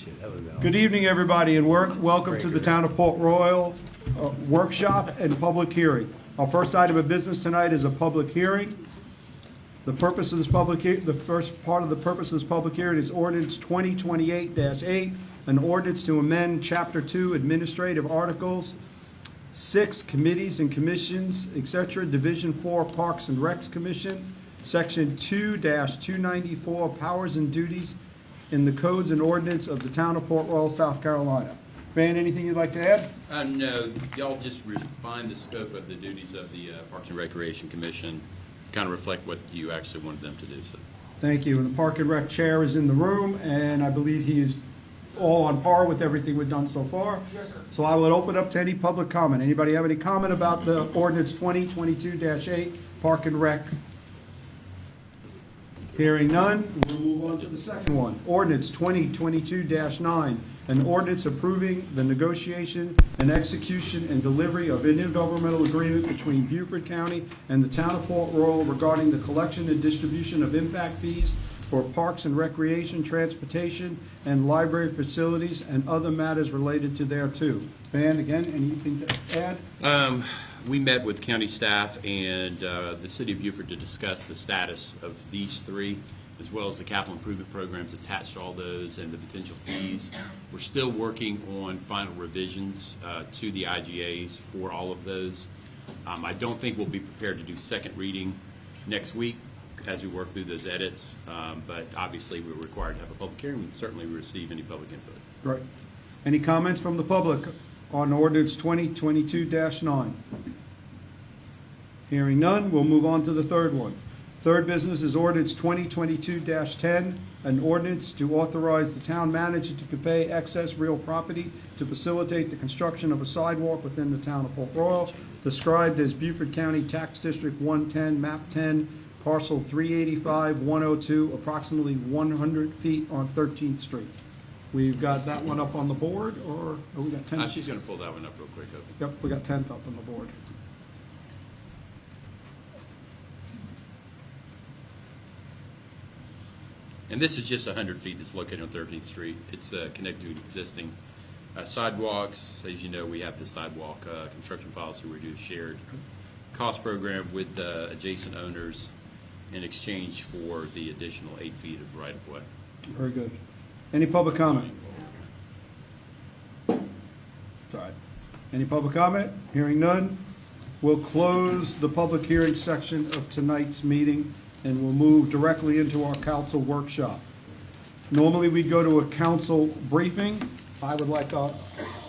shit, that would've been Good awesome. evening, everybody, and welcome to the Town of Port Royal workshop and public hearing. Our first item of business tonight is a public hearing. The purpose of this the first part of the purpose of this public hearing is ordinance 2028-8, an ordinance to amend Chapter 2 Administrative Articles 6 Committees and Commissions, etc., Division 4 Parks and Recs Commission, Section 2-294 Powers and Duties in the Codes and Ordinance of the Town of Port Royal, South Carolina. Van, anything you'd like to add? No, y'all just refine the scope of the duties of the Parks and Recreation Commission, kind of reflect what you actually wanted them to do. So, Thank you. And the Park and Rec Chair is in the room, and I believe he is all on par with everything we've done so far. Yes, sir. So I would open up to any public comment. Anybody have any comment about the ordinance 2022-8, Park and Rec? Hearing none, we'll move on to the second one. Ordinance 2022-9, an ordinance approving the negotiation and execution and delivery of an intergovernmental agreement between Beaufort County and the Town of Port Royal regarding the collection and distribution of impact fees for parks and recreation, transportation, and library facilities, and other matters related to thereto. Van, again, anything to add? we met with county staff and the city of Beaufort to discuss the status of these three, as well as the capital improvement programs attached to all those and the potential fees. We're still working on final revisions to the IGAs for all of those. I don't think we'll be prepared to do second reading next week as we work through those edits, but obviously we're required to have a public hearing. We certainly receive any public input. Right. Any comments from the public on ordinance 2022-9? Hearing none, we'll move on to the third one. Third business is ordinance 2022-10, an ordinance to authorize the town manager to convey excess real property to facilitate the construction of a sidewalk within the town of Port Royal, described as Beaufort County Tax District 110, Map 10, Parcel 385-102, approximately 100 feet on 13th Street. We've got that one up on the board, or we got 10? She's going to pull that one up real quick. Opie. Yep, we got 10th up on the board. And this is just 100 feet that's located on 13th Street. It's connected to existing sidewalks. As you know, we have the sidewalk construction policy where we do a shared cost program with adjacent owners in exchange for the additional 8 feet of right-of-way. Very good. Any public comment? Sorry. Any public comment? Hearing none. We'll close the public hearing section of tonight's meeting, and we'll move directly into our council workshop. Normally, we'd go to a council briefing. I would like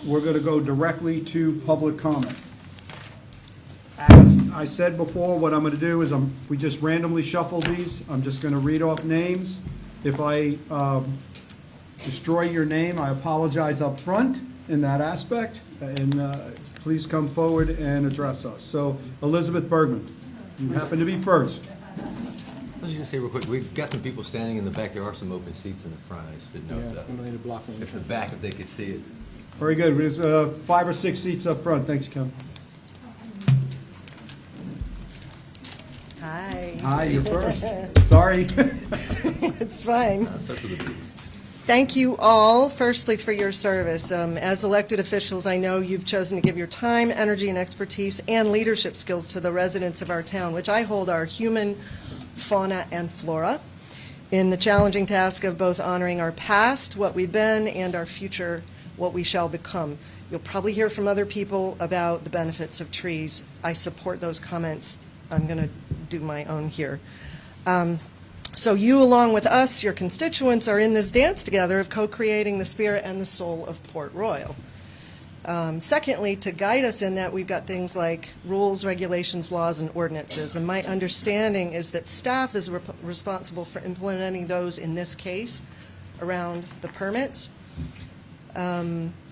we're going to go directly to public comment. As I said before, what I'm going to do is we just randomly shuffle these. I'm just going to read off names. If I destroy your name, I apologize up front in that aspect, and please come forward and address us. So, Elizabeth Bergman, you happen to be first. I was just gonna say real quick, we've got some people standing in the back. There are some open seats in the front. I just didn't know if the back, if they could see it. Very good. There's 5 or 6 seats up front. Thanks, Kim. Hi. Hi, you're first. Sorry. It's fine. Starts with a B. Thank you all, firstly, for your service. As elected officials, I know you've chosen to give your time, energy, and expertise and leadership skills to the residents of our town, which I hold our human fauna and flora, in the challenging task of both honoring our past, what we've been, and our future, what we shall become. You'll probably hear from other people about the benefits of trees. I support those comments. I'm going to do my own here. So you, along with us, your constituents, are in this dance together of co-creating the spirit and the soul of Port Royal. Secondly, to guide us in that, we've got things like rules, regulations, laws, and ordinances. And my understanding is that staff is responsible for implementing those in this case around the permits.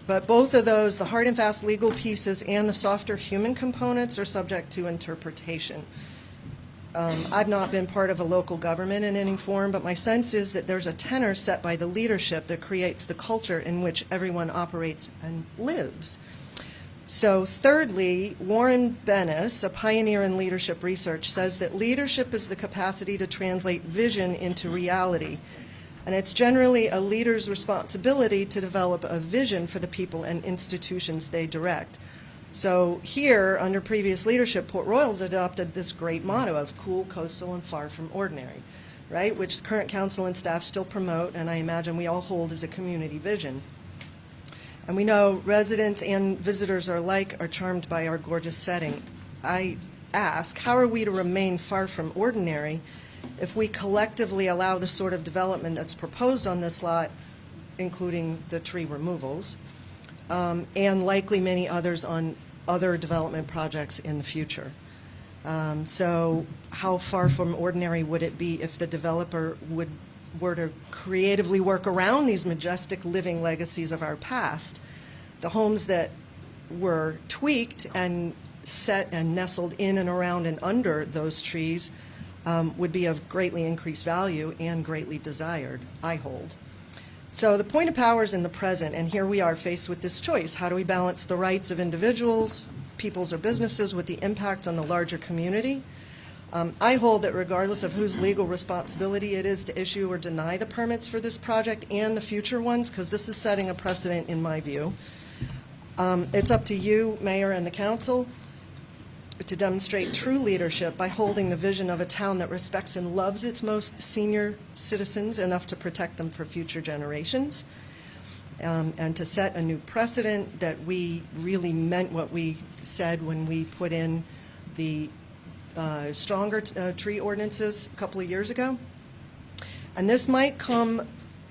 But both of those, the hard and fast legal pieces and the softer human components, are subject to interpretation. I've not been part of a local government in any form, but my sense is that there's a tenor set by the leadership that creates the culture in which everyone operates and lives. So thirdly, Warren Bennis, a pioneer in leadership research, says that leadership is the capacity to translate vision into reality. And it's generally a leader's responsibility to develop a vision for the people and institutions they direct. So here, under previous leadership, Port Royal's adopted this great motto of cool, coastal, and far from ordinary, right, which the current council and staff still promote, and I imagine we all hold as a community vision. And we know residents and visitors alike are charmed by our gorgeous setting. I ask, how are we to remain far from ordinary if we collectively allow the sort of development that's proposed on this lot, including the tree removals, and likely many others on other development projects in the future? So how far from ordinary would it be if the developer were to creatively work around these majestic living legacies of our past? The homes that were tweaked and set and nestled in and around and under those trees would be of greatly increased value and greatly desired, I hold. So the point of power is in the present, and here we are faced with this choice. How do we balance the rights of individuals, peoples, or businesses with the impact on the larger community? I hold that regardless of whose legal responsibility it is to issue or deny the permits for this project and the future ones, because this is setting a precedent in my view, it's up to you, Mayor, and the council to demonstrate true leadership by holding the vision of a town that respects and loves its most senior citizens enough to protect them for future generations, and to set a new precedent that we really meant what we said when we put in the stronger tree ordinances a couple of years ago. And this might come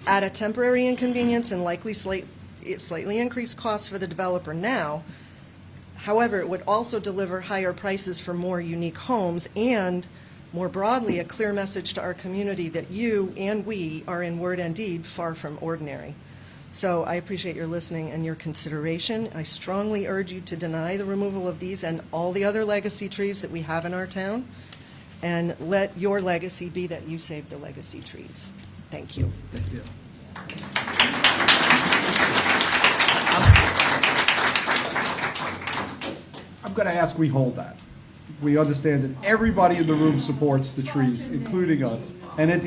at a temporary inconvenience and likely slightly increased costs for the developer now. However, it would also deliver higher prices for more unique homes and, more broadly, a clear message to our community that you and we are in word and deed far from ordinary. So I appreciate your listening and your consideration. I strongly urge you to deny the removal of these and all the other legacy trees that we have in our town, and let your legacy be that you save the legacy trees. Thank you. Thank you. I'm going to ask we hold that. We understand that everybody in the room supports the trees, including us. And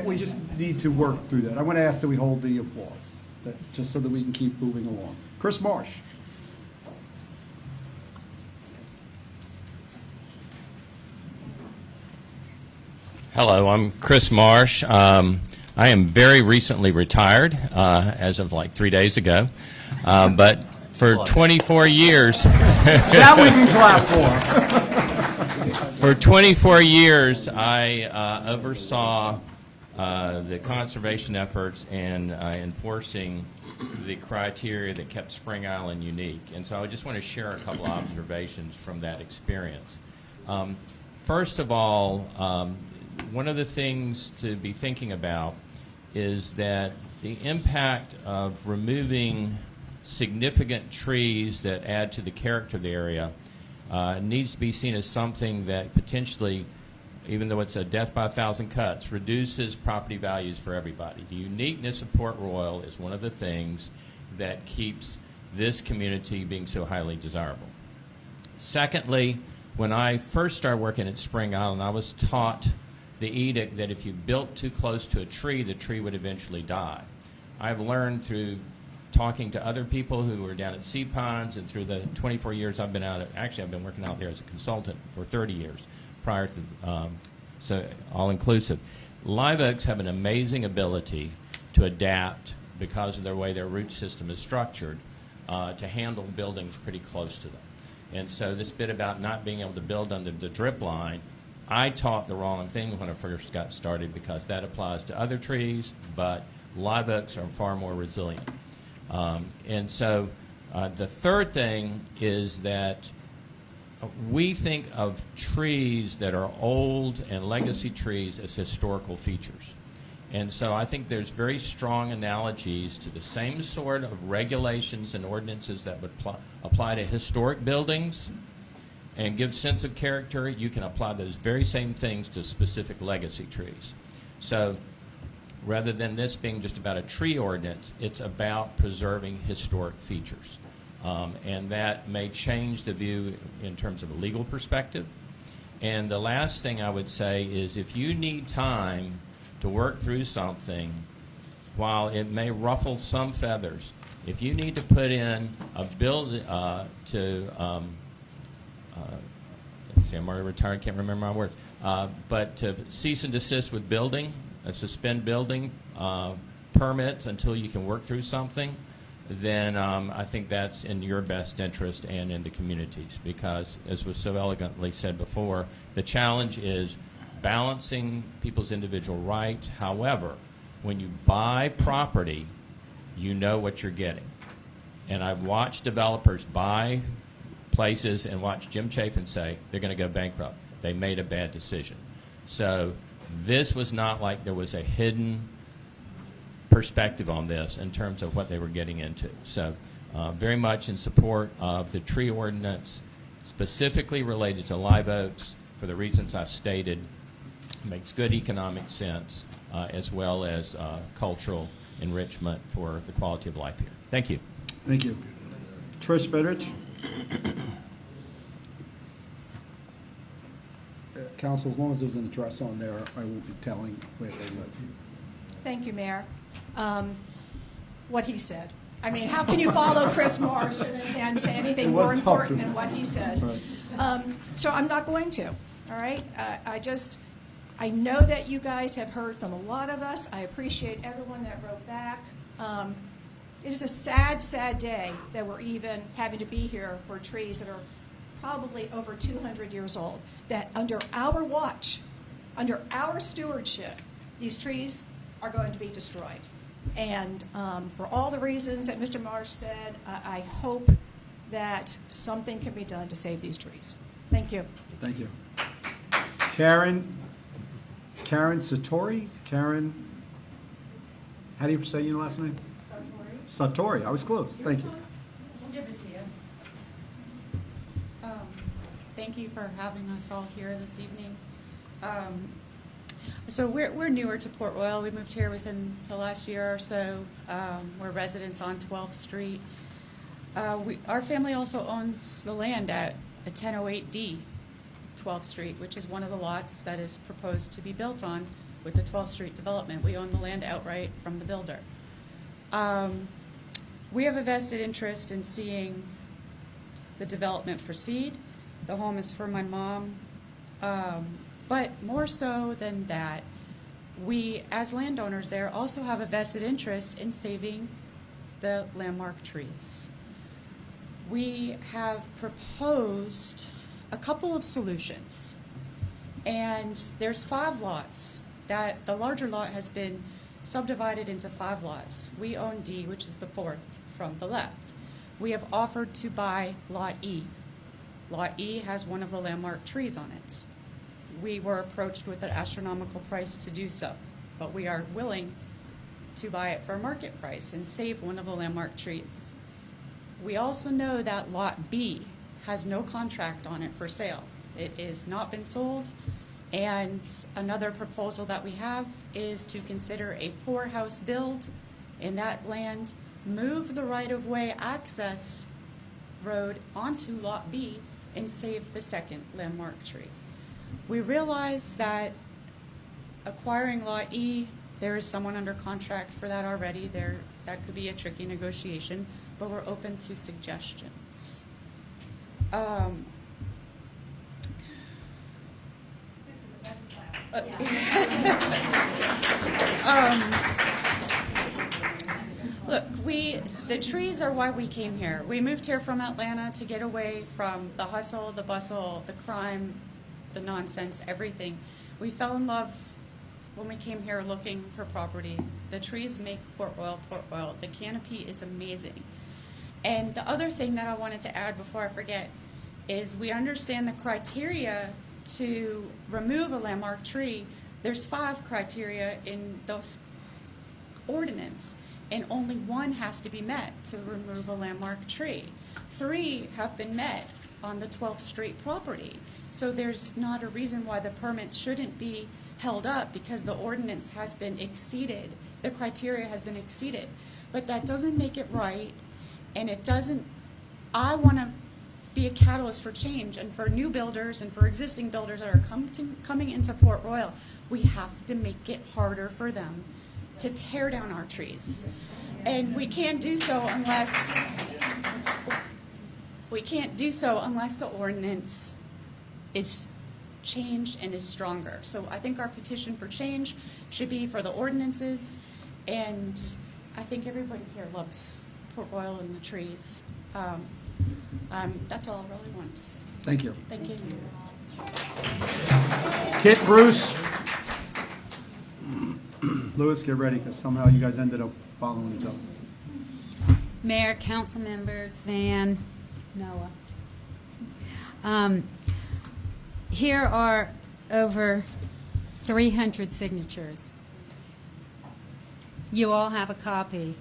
we just need to work through that. I'm going to ask that we hold the applause, just so that we can keep moving along. Chris Marsh. Hello, I'm Chris Marsh. I am very recently retired, as of like 3 days ago. But for 24 years... That we can clap for. For 24 years, I oversaw the conservation efforts and enforcing the criteria that kept Spring Island unique. And so I just want to share a couple observations from that experience. First of all, one of the things to be thinking about is that the impact of removing significant trees that add to the character of the area needs to be seen as something that potentially, even though it's a death by 1,000 cuts, reduces property values for everybody. The uniqueness of Port Royal is one of the things that keeps this community being so highly desirable. Secondly, when I first started working at Spring Island, I was taught the edict that if you built too close to a tree, the tree would eventually die. I've learned through talking to other people who were down at Sea Pines and through the 24 years I've been actually I've been working out there as a consultant for 30 years prior to, so all-inclusive. Live oaks have an amazing ability to adapt because of the way their root system is structured to handle buildings pretty close to them. And so this bit about not being able to build under the drip line, I taught the wrong thing when I first got started because that applies to other trees, but live oaks are far more resilient. And so the third thing is that we think of trees that are old and legacy trees as historical features. And so I think there's very strong analogies to the same sort of regulations and ordinances that would apply to historic buildings and give sense of character. You can apply those very same things to specific legacy trees. So rather than this being just about a tree ordinance, it's about preserving historic features. And that may change the view in terms of a legal perspective. And the last thing I would say is if you need time to work through something, while it may ruffle some feathers. If you need to put in a build see, I'm already retired, can't remember my words, but to cease and desist with building, suspend building permits until you can work through something, then I think that's in your best interest and in the community's, because, as was so elegantly said before, the challenge is balancing people's individual rights. However, when you buy property, you know what you're getting. And I've watched developers buy places and watch Jim Chafin say they're going to go bankrupt. They made a bad decision. So this was not like there was a hidden perspective on this in terms of what they were getting into. So very much in support of the tree ordinance, specifically related to live oaks for the reasons I stated. It makes good economic sense, as well as cultural enrichment for the quality of life here. Thank you. Thank you. Trish Fedrich. Council, as long as there's an address on there, I will be telling where they live. Thank you, Mayor. What he said. I mean, how can you follow Chris Marsh and say anything more important than what he says? Right. So I'm not going to, all right? I know that you guys have heard from a lot of us. I appreciate everyone that wrote back. It is a sad, sad day that we're even having to be here for trees that are probably over 200 years old, that under our watch, under our stewardship, these trees are going to be destroyed. And for all the reasons that Mr. Marsh said, I hope that something can be done to save these trees. Thank you. Thank you. Karen Satori? Karen, how do you say your last name? Satori. I was close. Thank you. We'll give it to you. Thank you for having us all here this evening. So we're newer to Port Royal. We moved here within the last year or so. We're residents on 12th Street. Our family also owns the land at 1008D 12th Street, which is one of the lots that is proposed to be built on with the 12th Street development. We own the land outright from the builder. We have a vested interest in seeing the development proceed. The home is for my mom. But more so than that, we, as landowners there, also have a vested interest in saving the landmark trees. We have proposed a couple of solutions. And there's 5 lots that the larger lot has been subdivided into 5 lots. We own D, which is the 4th from the left. We have offered to buy Lot E. Lot E has one of the landmark trees on it. We were approached with an astronomical price to do so, but we are willing to buy it for a market price and save one of the landmark trees. We also know that Lot B has no contract on it for sale. It has not been sold, and another proposal that we have is to consider a 4-house build in that land, move the right-of-way access road onto Lot B, and save the second landmark tree. We realize that acquiring Lot E, there is someone under contract for that already. That could be a tricky negotiation, but we're open to suggestions. Look, the trees are why we came here. We moved here from Atlanta to get away from the hustle, the bustle, the crime, the nonsense, everything. We fell in love when we came here looking for property. The trees make Port Royal, Port Royal. The canopy is amazing. And the other thing that I wanted to add before I forget is we understand the criteria to remove a landmark tree. There's 5 criteria in those ordinance, and only 1 has to be met to remove a landmark tree. 3 have been met on the 12th Street property. So there's not a reason why the permit shouldn't be held up because the ordinance has been exceeded. The criteria has been exceeded. But that doesn't make it right, and it doesn't. I want to be a catalyst for change and for new builders and for existing builders that are coming into Port Royal. we have to make it harder for them to tear down our trees. And we can't do so unless the ordinance is changed and is stronger. So I think our petition for change should be for the ordinances, and I think everybody here loves Port Royal and the trees. That's all I really wanted to say. Thank you. Thank you. Kit, Bruce. Louis, get ready, because somehow you guys ended up following each other. Mayor, council members, Van, Noah. Here are over 300 signatures. You all have a copy.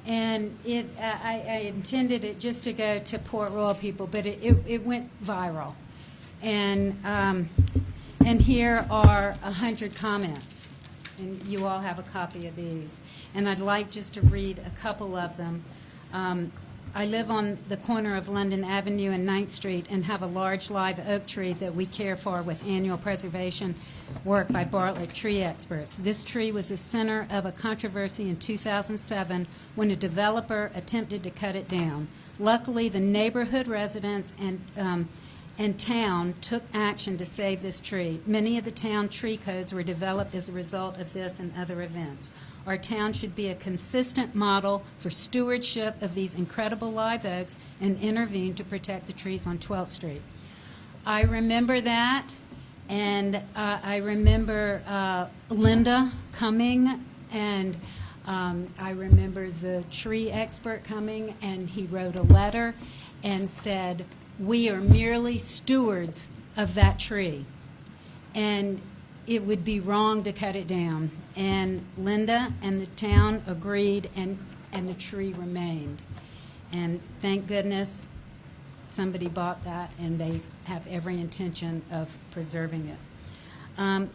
And I intended it just to go to Port Royal people, but it went viral. And here are 100 comments. And you all have a copy of these. And I'd like just to read a couple of them. I live on the corner of London Avenue and 9th Street and have a large live oak tree that we care for with annual preservation work by Bartlett tree experts. This tree was the center of a controversy in 2007 when a developer attempted to cut it down. Luckily, the neighborhood residents and town took action to save this tree. Many of the town tree codes were developed as a result of this and other events. Our town should be a consistent model for stewardship of these incredible live oaks and intervene to protect the trees on 12th Street. I remember that, and I remember Linda coming, and I remember the tree expert coming, and he wrote a letter and said, "We are merely stewards of that tree, and it would be wrong to cut it down." And Linda and the town agreed, and the tree remained. And thank goodness somebody bought that, and they have every intention of preserving it.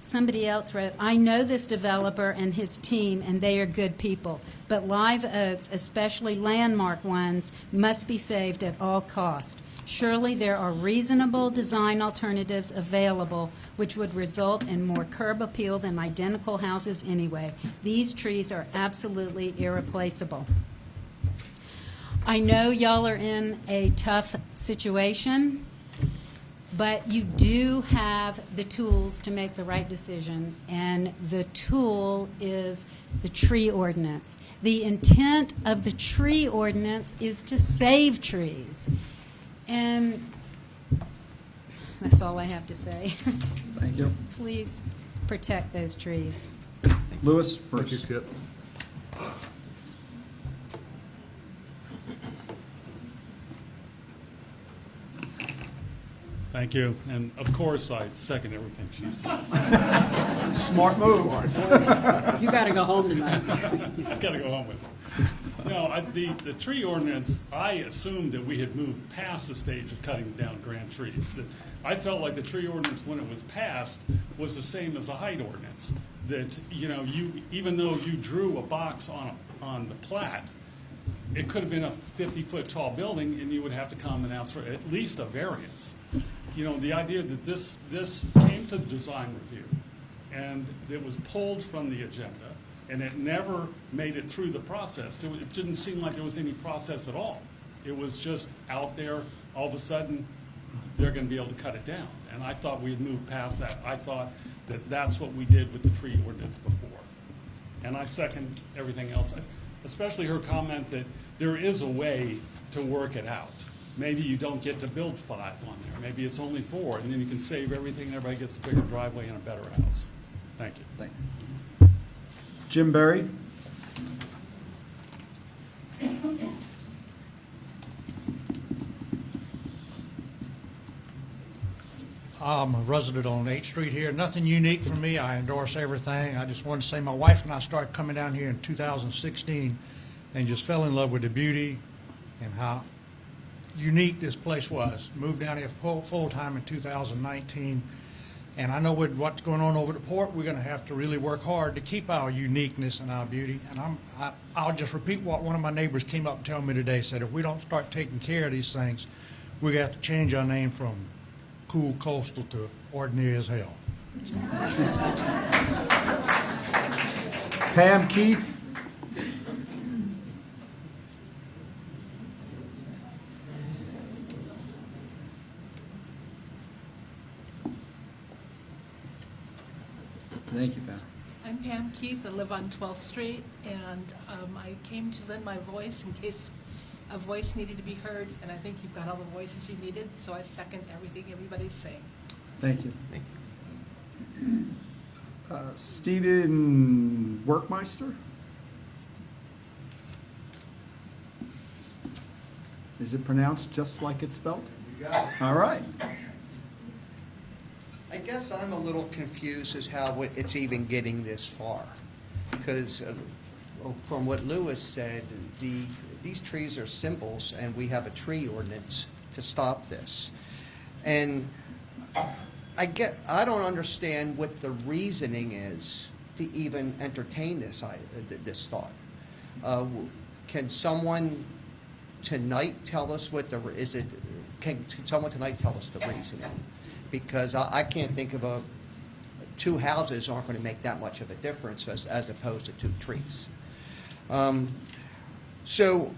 Somebody else wrote, "I know this developer and his team, and they are good people, but live oaks, especially landmark ones, must be saved at all cost. Surely there are reasonable design alternatives available which would result in more curb appeal than identical houses anyway. These trees are absolutely irreplaceable." I know y'all are in a tough situation, but you do have the tools to make the right decision, and the tool is the tree ordinance. The intent of the tree ordinance is to save trees. And that's all I have to say. Thank you. Please protect those trees. Louis, Thank you, Bruce. Kip. Thank you. And of course, I second everything she said. Smart move. You got to go home tonight. I've got to go home with it. The tree ordinance, I assumed that we had moved past the stage of cutting down grand trees. That I felt like the tree ordinance, when it was passed, was the same as the height ordinance. That, even though you drew a box on the plat, it could have been a 50-foot tall building, and you would have to come and ask for at least a variance. The idea that this came to design review, and it was pulled from the agenda, and it never made it through the process. It didn't seem like there was any process at all. It was just out there. All of a sudden, they're going to be able to cut it down. And I thought we had moved past that. I thought that that's what we did with the tree ordinance before. And I second everything else, especially her comment that there is a way to work it out. Maybe you don't get to build 5 on there. Maybe it's only 4, and then you can save everything, and everybody gets a bigger driveway and a better house. Thank you. Thank you. Jim Berry. I'm a resident on 8th Street here. Nothing unique for me. I endorse everything. I just want to say my wife and I started coming down here in 2016 and just fell in love with the beauty and how unique this place was. Moved down here full-time in 2019. And I know with what's going on over the port, we're going to have to really work hard to keep our uniqueness and our beauty. And I'll just repeat what one of my neighbors came up and told me today, said if we don't start taking care of these things, we're going to have to change our name from cool coastal to ordinary as hell. Pam Keith? Thank you, Pam. I'm Pam Keith. I live on 12th Street, and I came to lend my voice in case a voice needed to be heard, and I think you've got all the voices you needed, so I second everything everybody's saying. Thank you. Thank Stephen Workmeister? Is it pronounced just like it's spelled? You got it. All right. I guess I'm a little confused as how it's even getting this far. Because from what Lewis said, these trees are symbols, and we have a tree ordinance to stop this. And I don't understand what the reasoning is to even entertain this thought. Can someone tonight tell us what can someone tonight tell us the reasoning? Because I can't think of two houses aren't going to make that much of a difference as opposed to two trees. So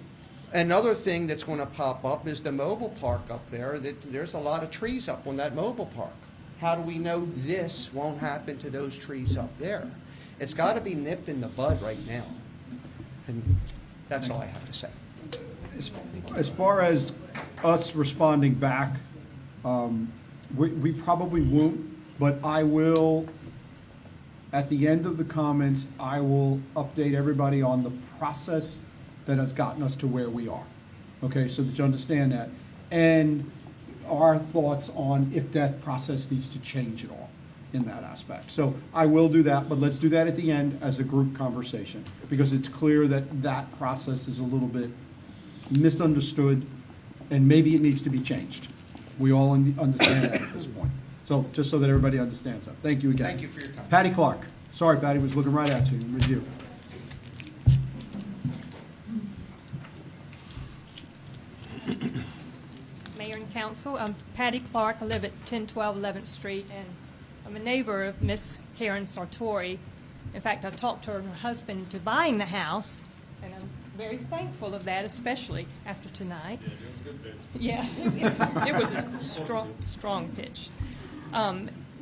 another thing that's going to pop up is the mobile park up there. There's a lot of trees up on that mobile park. How do we know this won't happen to those trees up there? It's got to be nipped in the bud right now. And that's all I have to say. As far as us responding back, we probably won't, but I will, at the end of the comments, I will update everybody on the process that has gotten us to where we are. Okay, so that you understand that. And our thoughts on if that process needs to change at all in that aspect. So I will do that, but let's do that at the end as a group conversation, because it's clear that that process is a little bit misunderstood, and maybe it needs to be changed. We all understand that at this point. So just so that everybody understands that. Thank you again. Thank you for your time. Patty Clark. Sorry, Patty, was looking right at you. With you. Mayor and Council, I'm Patty Clark. I live at 1012 11th Street, and I'm a neighbor of Miss Karen Sartori. In fact, I talked to her and her husband into buying the house, and I'm very thankful of that, especially after tonight. Yeah, it was a good pitch. Yeah, it was a strong pitch.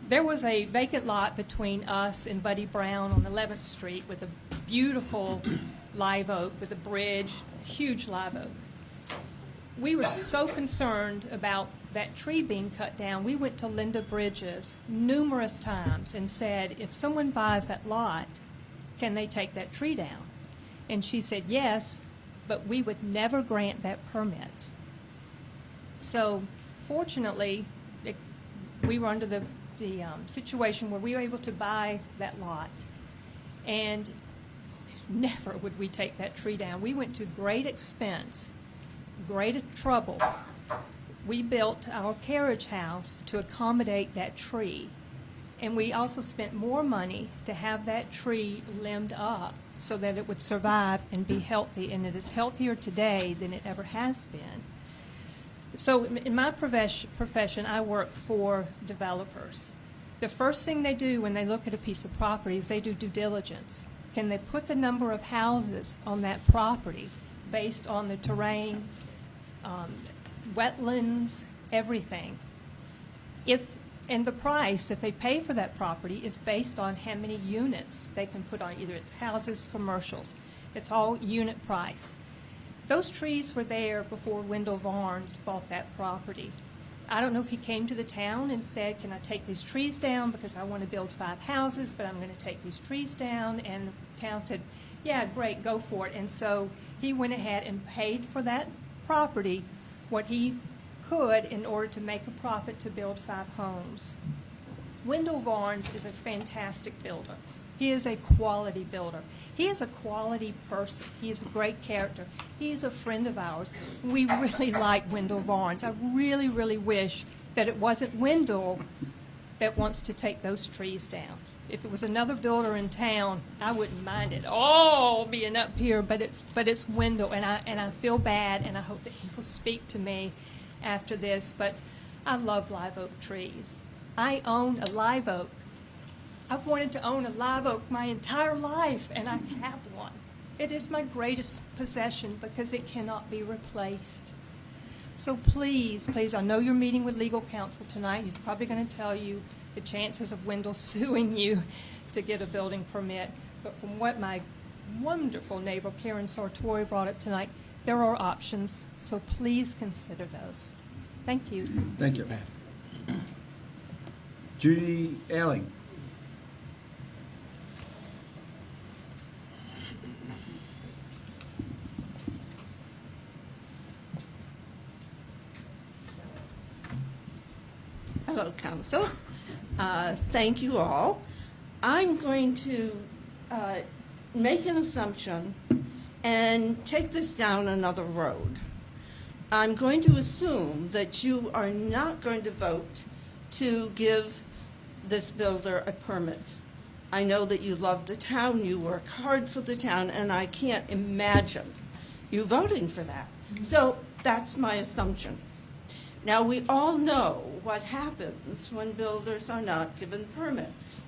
There was a vacant lot between us and Buddy Brown on 11th Street with a beautiful live oak with a bridge, huge live oak. We were so concerned about that tree being cut down. We went to Linda Bridges numerous times and said, if someone buys that lot, can they take that tree down? And she said yes, but we would never grant that permit. So fortunately, we were under the situation where we were able to buy that lot, and never would we take that tree down. We went to great expense, great trouble. We built our carriage house to accommodate that tree, and we also spent more money to have that tree limbed up so that it would survive and be healthy, and it is healthier today than it ever has been. So in my profession, I work for developers. The first thing they do when they look at a piece of property is they do due diligence. Can they put the number of houses on that property based on the terrain, wetlands, everything? And the price that they pay for that property is based on how many units they can put on, either it's houses, commercials. It's all unit price. Those trees were there before Wendell Varnes bought that property. I don't know if he came to the town and said, can I take these trees down because I want to build 5 houses, but I'm going to take these trees down. And the town said, yeah, great, go for it. And so he went ahead and paid for that property what he could in order to make a profit to build 5 homes. Wendell Varnes is a fantastic builder. He is a quality builder. He is a quality person. He is a great character. He is a friend of ours. We really like Wendell Varnes. I really, really wish that it wasn't Wendell that wants to take those trees down. If it was another builder in town, I wouldn't mind it all being up here, but it's Wendell, and I feel bad, and I hope that he will speak to me after this, but I love live oak trees. I own a live oak I've wanted to own a live oak my entire life, and I have one. It is my greatest possession because it cannot be replaced. So please, please, I know you're meeting with legal counsel tonight. He's probably going to tell you the chances of Wendell suing you to get a building permit. But from what my wonderful neighbor Karen Sartori brought up tonight, there are options. So please consider those. Thank you. Thank you. Judy Ailing. Hello, Council. Thank you all. I'm going to make an assumption and take this down another road. I'm going to assume that you are not going to vote to give this builder a permit. I know that you love the town, you work hard for the town, and I can't imagine you voting for that. So that's my assumption. Now, we all know what happens when builders are not given permits.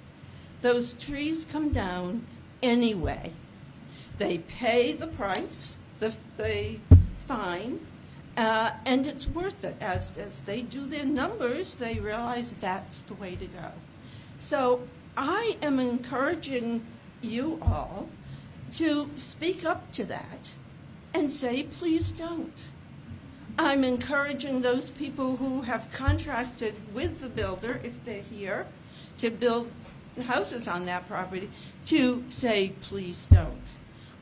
Those trees come down anyway. They pay the price, the fine, and it's worth it. As they do their numbers, they realize that's the way to go. So I am encouraging you all to speak up to that and say, please don't. I'm encouraging those people who have contracted with the builder, if they're here, to build houses on that property, to say, please don't.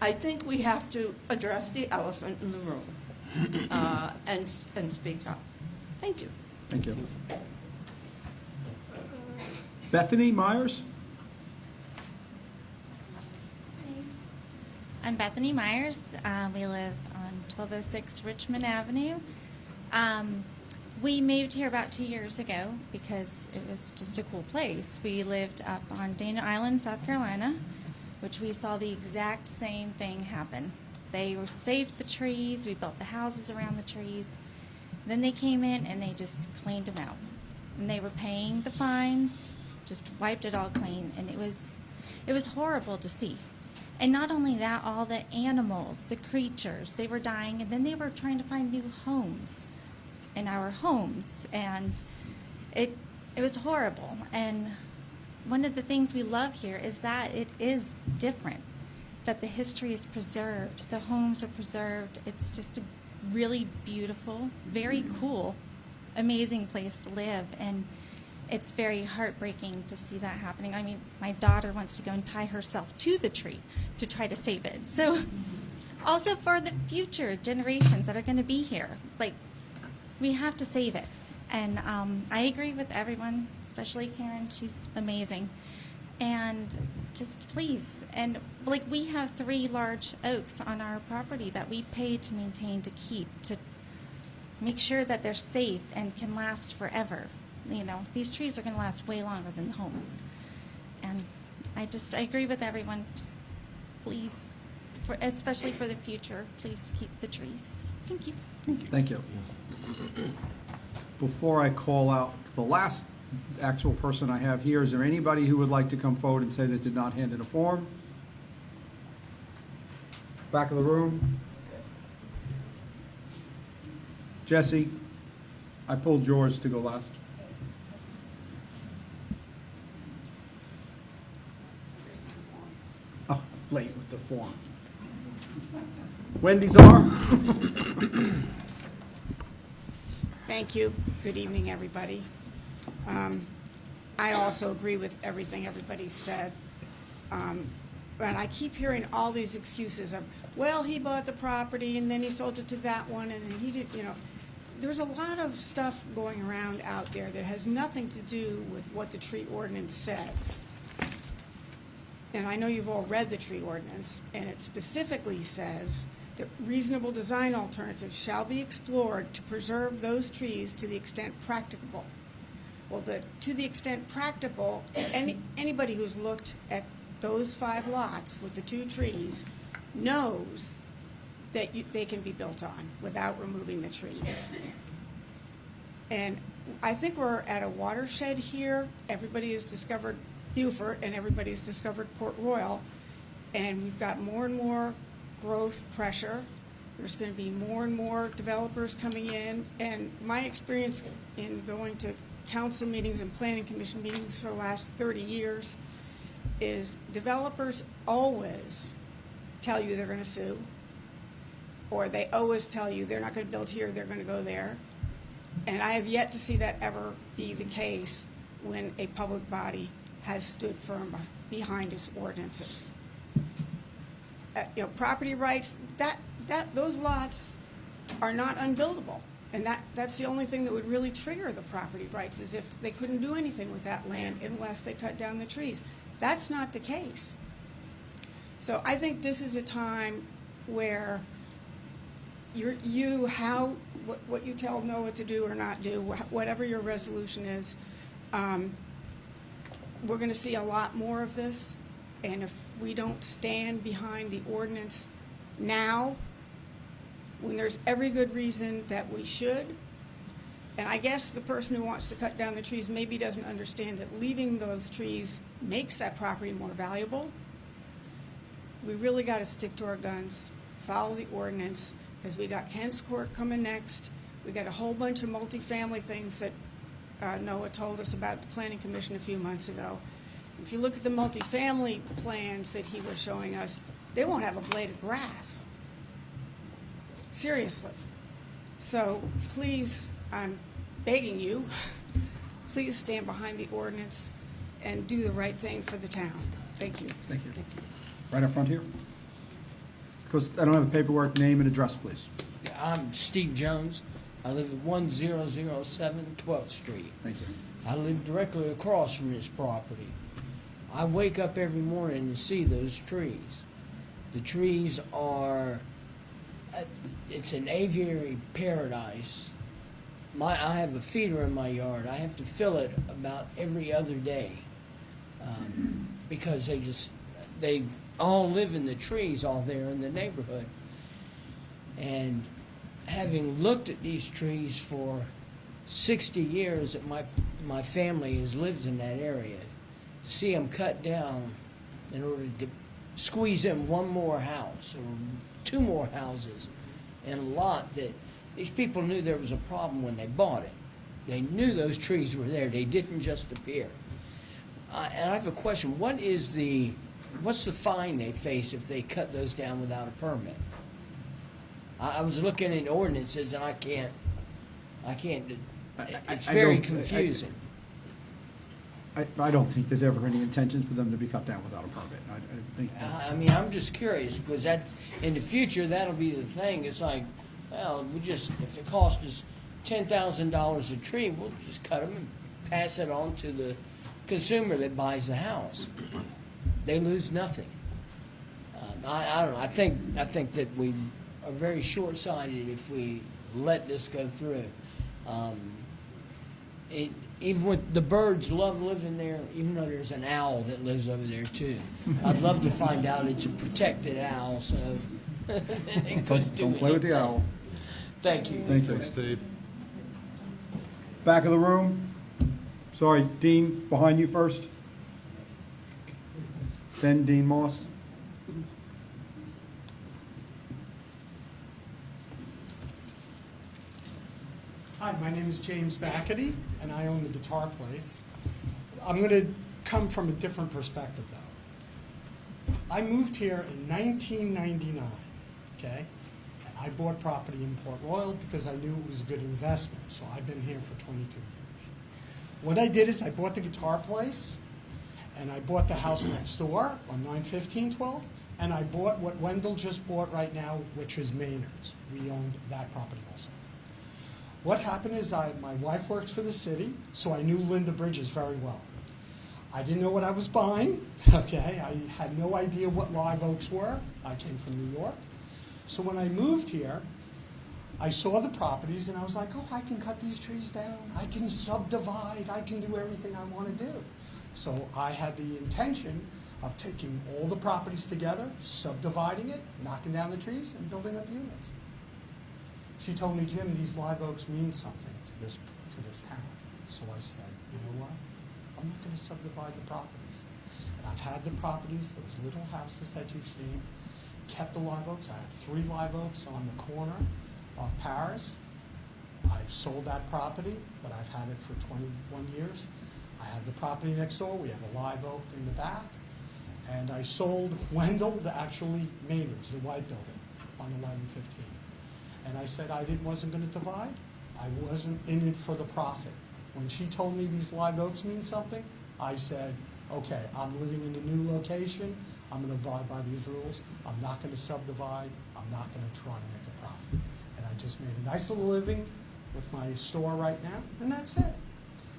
I think we have to address the elephant in the room and speak up. Thank you. Thank you. Bethany Myers? I'm Bethany Myers. We live on 1206 Richmond Avenue. We moved here about 2 years ago because it was just a cool place. We lived up on Dana Island, South Carolina, which we saw the exact same thing happen. They saved the trees, we built the houses around the trees. Then they came in and they just cleaned them out. And they were paying the fines, just wiped it all clean, and it was horrible to see. And not only that, all the animals, the creatures, they were dying, and then they were trying to find new homes in our homes, and it was horrible. And one of the things we love here is that it is different, that the history is preserved, the homes are preserved. It's just a really beautiful, very cool, amazing place to live, and it's very heartbreaking to see that happening. I mean, my daughter wants to go and tie herself to the tree to try to save it. So also for the future generations that are going to be here, like, we have to save it. And I agree with everyone, especially Karen. She's amazing. And just please, and like, we have 3 large oaks on our property that we pay to maintain, to keep, to make sure that they're safe and can last forever. You know, these trees are going to last way longer than the homes. And I agree with everyone. Just please, especially for the future, please keep the trees. Thank you. Thank you. Before I call out the last actual person I have here, is there anybody who would like to come forward and say they did not hand in a form? Back of the room. Jesse, I pulled yours to go last. Oh, late with the form. Wendy Czar? Thank you. Good evening, everybody. I also agree with everything everybody said. And I keep hearing all these excuses of, well, he bought the property and then he sold it to that one and he did, you know. There's a lot of stuff going around out there that has nothing to do with what the tree ordinance says. And I know you've all read the tree ordinance, and it specifically says that reasonable design alternatives shall be explored to preserve those trees to the extent practicable. Well, to the extent practicable, anybody who's looked at those 5 lots with the 2 trees knows that they can be built on without removing the trees. And I think we're at a watershed here. Everybody has discovered Beaufort, and everybody's discovered Port Royal, and we've got more and more growth pressure. There's going to be more and more developers coming in, and my experience in going to council meetings and planning commission meetings for the last 30 years is developers always tell you they're going to sue, or they always tell you they're not going to build here, they're going to go there. And I have yet to see that ever be the case when a public body has stood firm behind its ordinances. Property rights, those lots are not unbuildable. And that's the only thing that would really trigger the property rights, is if they couldn't do anything with that land unless they cut down the trees. That's not the case. So I think this is a time where what you tell Noah to do or not do, whatever your resolution is, we're going to see a lot more of this. And if we don't stand behind the ordinance now, when there's every good reason that we should, and I guess the person who wants to cut down the trees maybe doesn't understand that leaving those trees makes that property more valuable. We really got to stick to our guns, follow the ordinance, because we got Kent's Court coming next. We got a whole bunch of multifamily things that Noah told us about at the Planning Commission a few months ago. If you look at the multifamily plans that he was showing us, they won't have a blade of grass. Seriously. So please, I'm begging you, please stand behind the ordinance and do the right thing for the town. Thank you. Thank you. Right up front here. Because I don't have the paperwork, name and address, please. I'm Steve Jones. I live at 1007 12th Street. Thank you. I live directly across from this property. I wake up every morning and see those trees. The trees are, it's an aviary paradise. I have a feeder in my yard. I have to fill it about every other day because they all live in the trees all there in the neighborhood. And having looked at these trees for 60 years that my family has lived in that area, to see them cut down in order to squeeze in one more house or two more houses in a lot that these people knew there was a problem when they bought it. They knew those trees were there. They didn't just appear. And I have a question. What's the fine they face if they cut those down without a permit? I was looking in ordinances and I can't, it's very confusing. I don't think there's ever any intention for them to be cut down without a permit. I think that's... I mean, I'm just curious because in the future, that'll be the thing. It's like, well, if it costs us $10,000 a tree, we'll just cut them and pass it on to the consumer that buys the house. They lose nothing. I don't know. I think that we are very short-sighted if we let this go through. Even with the birds love living there, even though there's an owl that lives over there too. I'd love to find out it's a protected owl, so Don't play with the owl. Thank you. Thank you. Steve. Back of the room. Sorry, Dean, behind you first. Then Dean Moss. Hi, my name is James Backety, and I own the guitar place. I'm going to come from a different perspective, though. I moved here in 1999, okay? And I bought property in Port Royal because I knew it was a good investment, so I've been here for 22 years. What I did is I bought the guitar place, and I bought the house next door on 91512, and I bought what Wendell just bought right now, which is Maynard's. We owned that property also. What happened is my wife works for the city, so I knew Linda Bridges very well. I didn't know what I was buying, okay? I had no idea what live oaks were. I came from New York. So when I moved here, I saw the properties and I was like, oh, I can cut these trees down. I can subdivide. I can do everything I want to do. So I had the intention of taking all the properties together, subdividing it, knocking down the trees, and building up units. She told me, Jim, these live oaks mean something to this town. So I said, you know what? I'm not going to subdivide the properties. And I've had the properties, those little houses that you've seen, kept the live oaks. I have 3 live oaks on the corner of Paris. I've sold that property, but I've had it for 21 years. I have the property next door. We have a live oak in the back. And I sold Wendell, the actually Maynard's, the white building, on 1115. And I said I wasn't going to divide. I wasn't in it for the profit. When she told me these live oaks mean something, I said, okay, I'm living in a new location. I'm going to abide by these rules. I'm not going to subdivide. I'm not going to try to make a profit. And I just made a nice little living with my store right now, and that's it.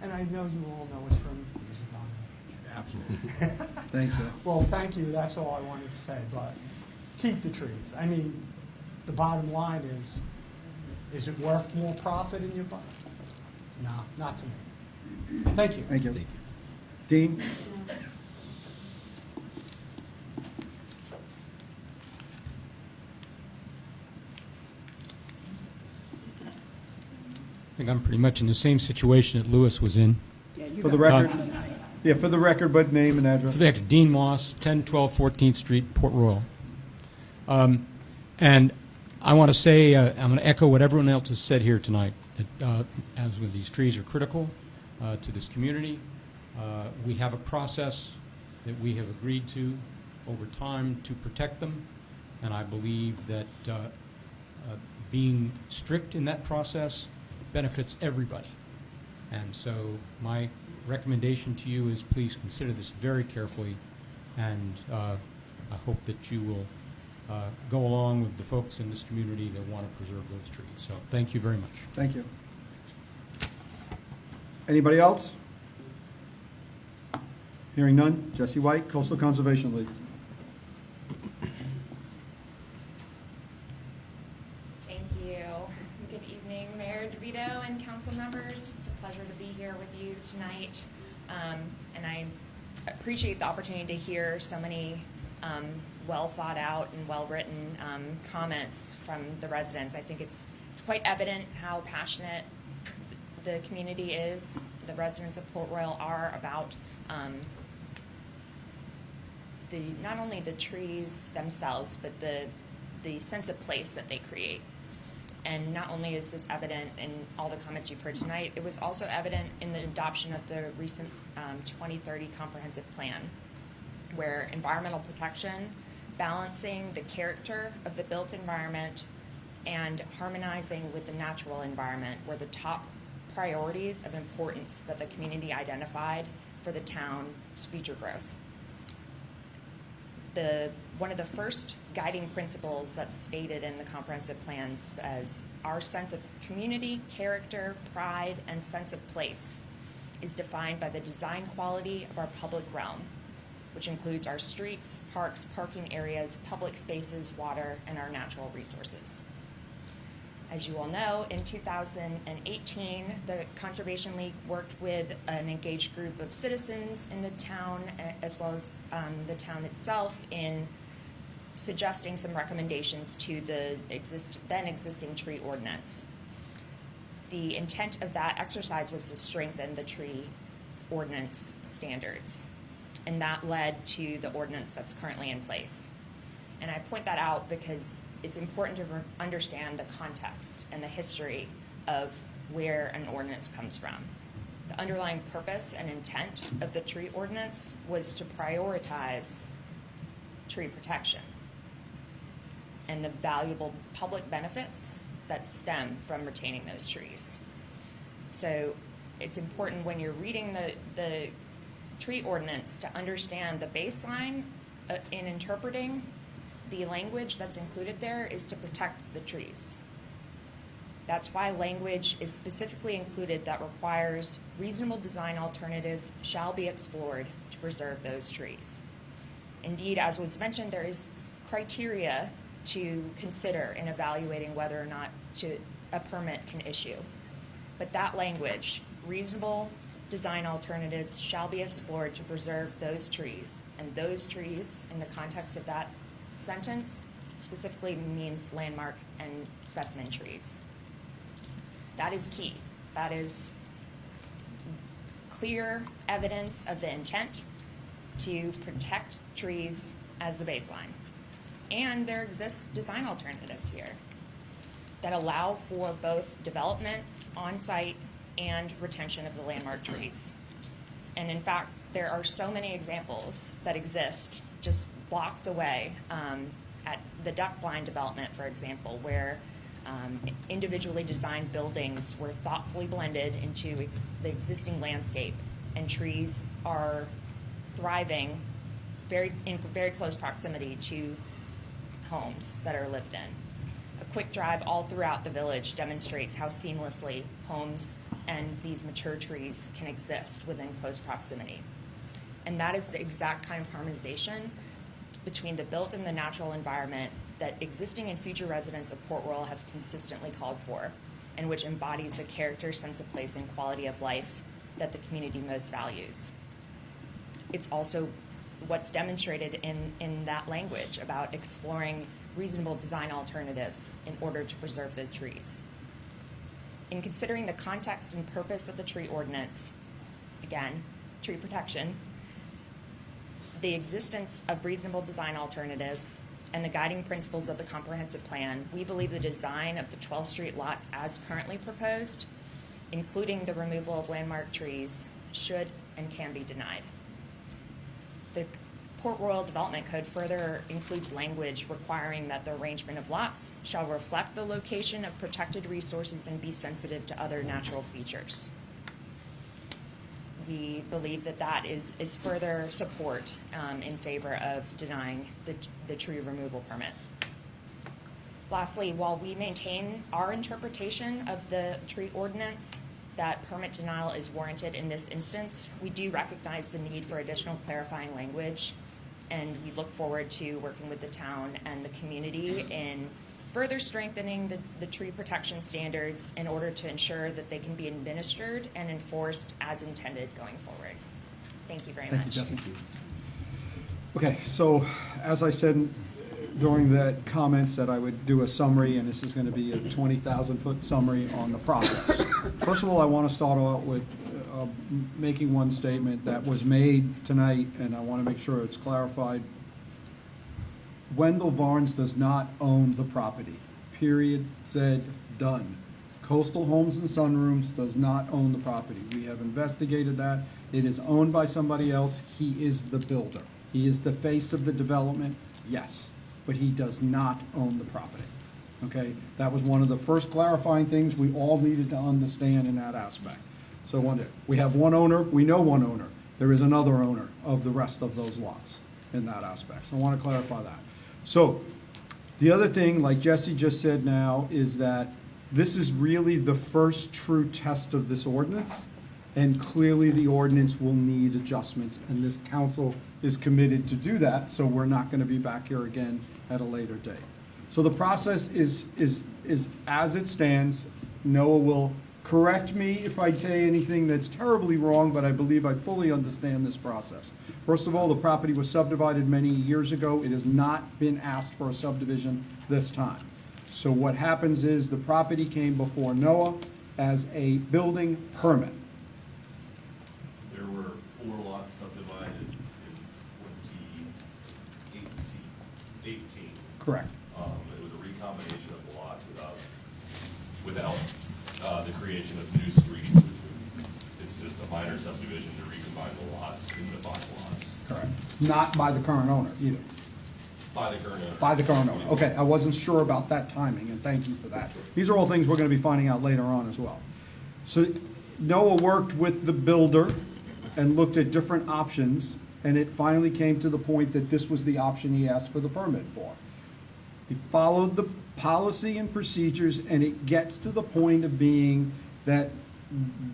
And I know you all know it's from years ago. Absolutely. Thank you. Well, thank you. That's all I wanted to say. But keep the trees. I mean, the bottom line is it worth more profit in your butt? No, not to me. Thank you. Thank you. Dean? I think I'm pretty much in the same situation that Lewis was in. For the record, for the record, but name and address. For the record, Dean Moss, 1012 14th Street, Port Royal. And I want to say, I'm going to echo what everyone else has said here tonight, that as with these trees are critical to this community. We have a process that we have agreed to over time to protect them, and I believe that being strict in that process benefits everybody. And so my recommendation to you is please consider this very carefully, and I hope that you will go along with the folks in this community that want to preserve those trees. So thank you very much. Thank you. Anybody else? Hearing none. Jesse White, Coastal Conservation League. Thank you. Good evening, Mayor DeVito and council members. It's a pleasure to be here with you tonight. And I appreciate the opportunity to hear so many well thought out and well written comments from the residents. I think it's quite evident how passionate the community is, the residents of Port Royal are about not only the trees themselves, but the sense of place that they create. And not only is this evident in all the comments you've heard tonight, it was also evident in the adoption of the recent 2030 comprehensive plan, where environmental protection, balancing the character of the built environment, and harmonizing with the natural environment were the top priorities of importance that the community identified for the town's future growth. One of the first guiding principles that's stated in the comprehensive plan says, our sense of community, character, pride, and sense of place is defined by the design quality of our public realm, which includes our streets, parks, parking areas, public spaces, water, and our natural resources. As you all know, in 2018, the Conservation League worked with an engaged group of citizens in the town, as well as the town itself, in suggesting some recommendations to the then existing tree ordinance. The intent of that exercise was to strengthen the tree ordinance standards, and that led to the ordinance that's currently in place. And I point that out because it's important to understand the context and the history of where an ordinance comes from. The underlying purpose and intent of the tree ordinance was to prioritize tree protection and the valuable public benefits that stem from retaining those trees. So it's important when you're reading the tree ordinance to understand the baseline in interpreting the language that's included there is to protect the trees. That's why language is specifically included that requires reasonable design alternatives shall be explored to preserve those trees. Indeed, as was mentioned, there is criteria to consider in evaluating whether or not a permit can issue. But that language, reasonable design alternatives shall be explored to preserve those trees, and those trees, in the context of that sentence, specifically means landmark and specimen trees. That is key. That is clear evidence of the intent to protect trees as the baseline. And there exist design alternatives here that allow for both development on-site and retention of the landmark trees. And in fact, there are so many examples that exist just blocks away at the duck blind development, for example, where individually designed buildings were thoughtfully blended into the existing landscape, and trees are thriving in very close proximity to homes that are lived in. A quick drive all throughout the village demonstrates how seamlessly homes and these mature trees can exist within close proximity. And that is the exact kind of harmonization between the built and the natural environment that existing and future residents of Port Royal have consistently called for, and which embodies the character, sense of place, and quality of life that the community most values. It's also what's demonstrated in that language about exploring reasonable design alternatives in order to preserve the trees. In considering the context and purpose of the tree ordinance, again, tree protection, the existence of reasonable design alternatives, and the guiding principles of the comprehensive plan, we believe the design of the 12th Street lots as currently proposed, including the removal of landmark trees, should and can be denied. The Port Royal Development Code further includes language requiring that the arrangement of lots shall reflect the location of protected resources and be sensitive to other natural features. We believe that that is further support in favor of denying the tree removal permit. Lastly, while we maintain our interpretation of the tree ordinance that permit denial is warranted in this instance, we do recognize the need for additional clarifying language, and we look forward to working with the town and the community in further strengthening the tree protection standards in order to ensure that they can be administered and enforced as intended going forward. Thank you very much. Thank you, Jesse. Okay, so as I said during the comments that I would do a summary, and this is going to be a 20,000-foot summary on the process. First of all, I want to start out with making one statement that was made tonight, and I want to make sure it's clarified. Wendell Barnes does not own the property. Period. Said. Done. Coastal Homes and Sunrooms does not own the property. We have investigated that. It is owned by somebody else. He is the builder. He is the face of the development, yes, but he does not own the property. Okay? That was one of the first clarifying things we all needed to understand in that aspect. So we have one owner. We know one owner. There is another owner of the rest of those lots in that aspect. So I want to clarify that. So the other thing, like Jesse just said now, is that this is really the first true test of this ordinance, and clearly the ordinance will need adjustments, and this council is committed to do that, so we're not going to be back here again at a later date. So the process is as it stands. Noah will correct me if I say anything that's terribly wrong, but I believe I fully understand this process. First of all, the property was subdivided many years ago. It has not been asked for a subdivision this time. So what happens is the property came before Noah as a building permit. There were 4 lots subdivided in 2018. Correct. It was a recombination of the lots without the creation of new streets. It's just a minor subdivision to recombine the lots into 5 lots. Correct. Not by the current owner either. By the current owner. By the current owner. Okay, I wasn't sure about that timing, and thank you for that. These are all things we're going to be finding out later on as well. So Noah worked with the builder and looked at different options, and it finally came to the point that this was the option he asked for the permit for. He followed the policy and procedures, and it gets to the point of being that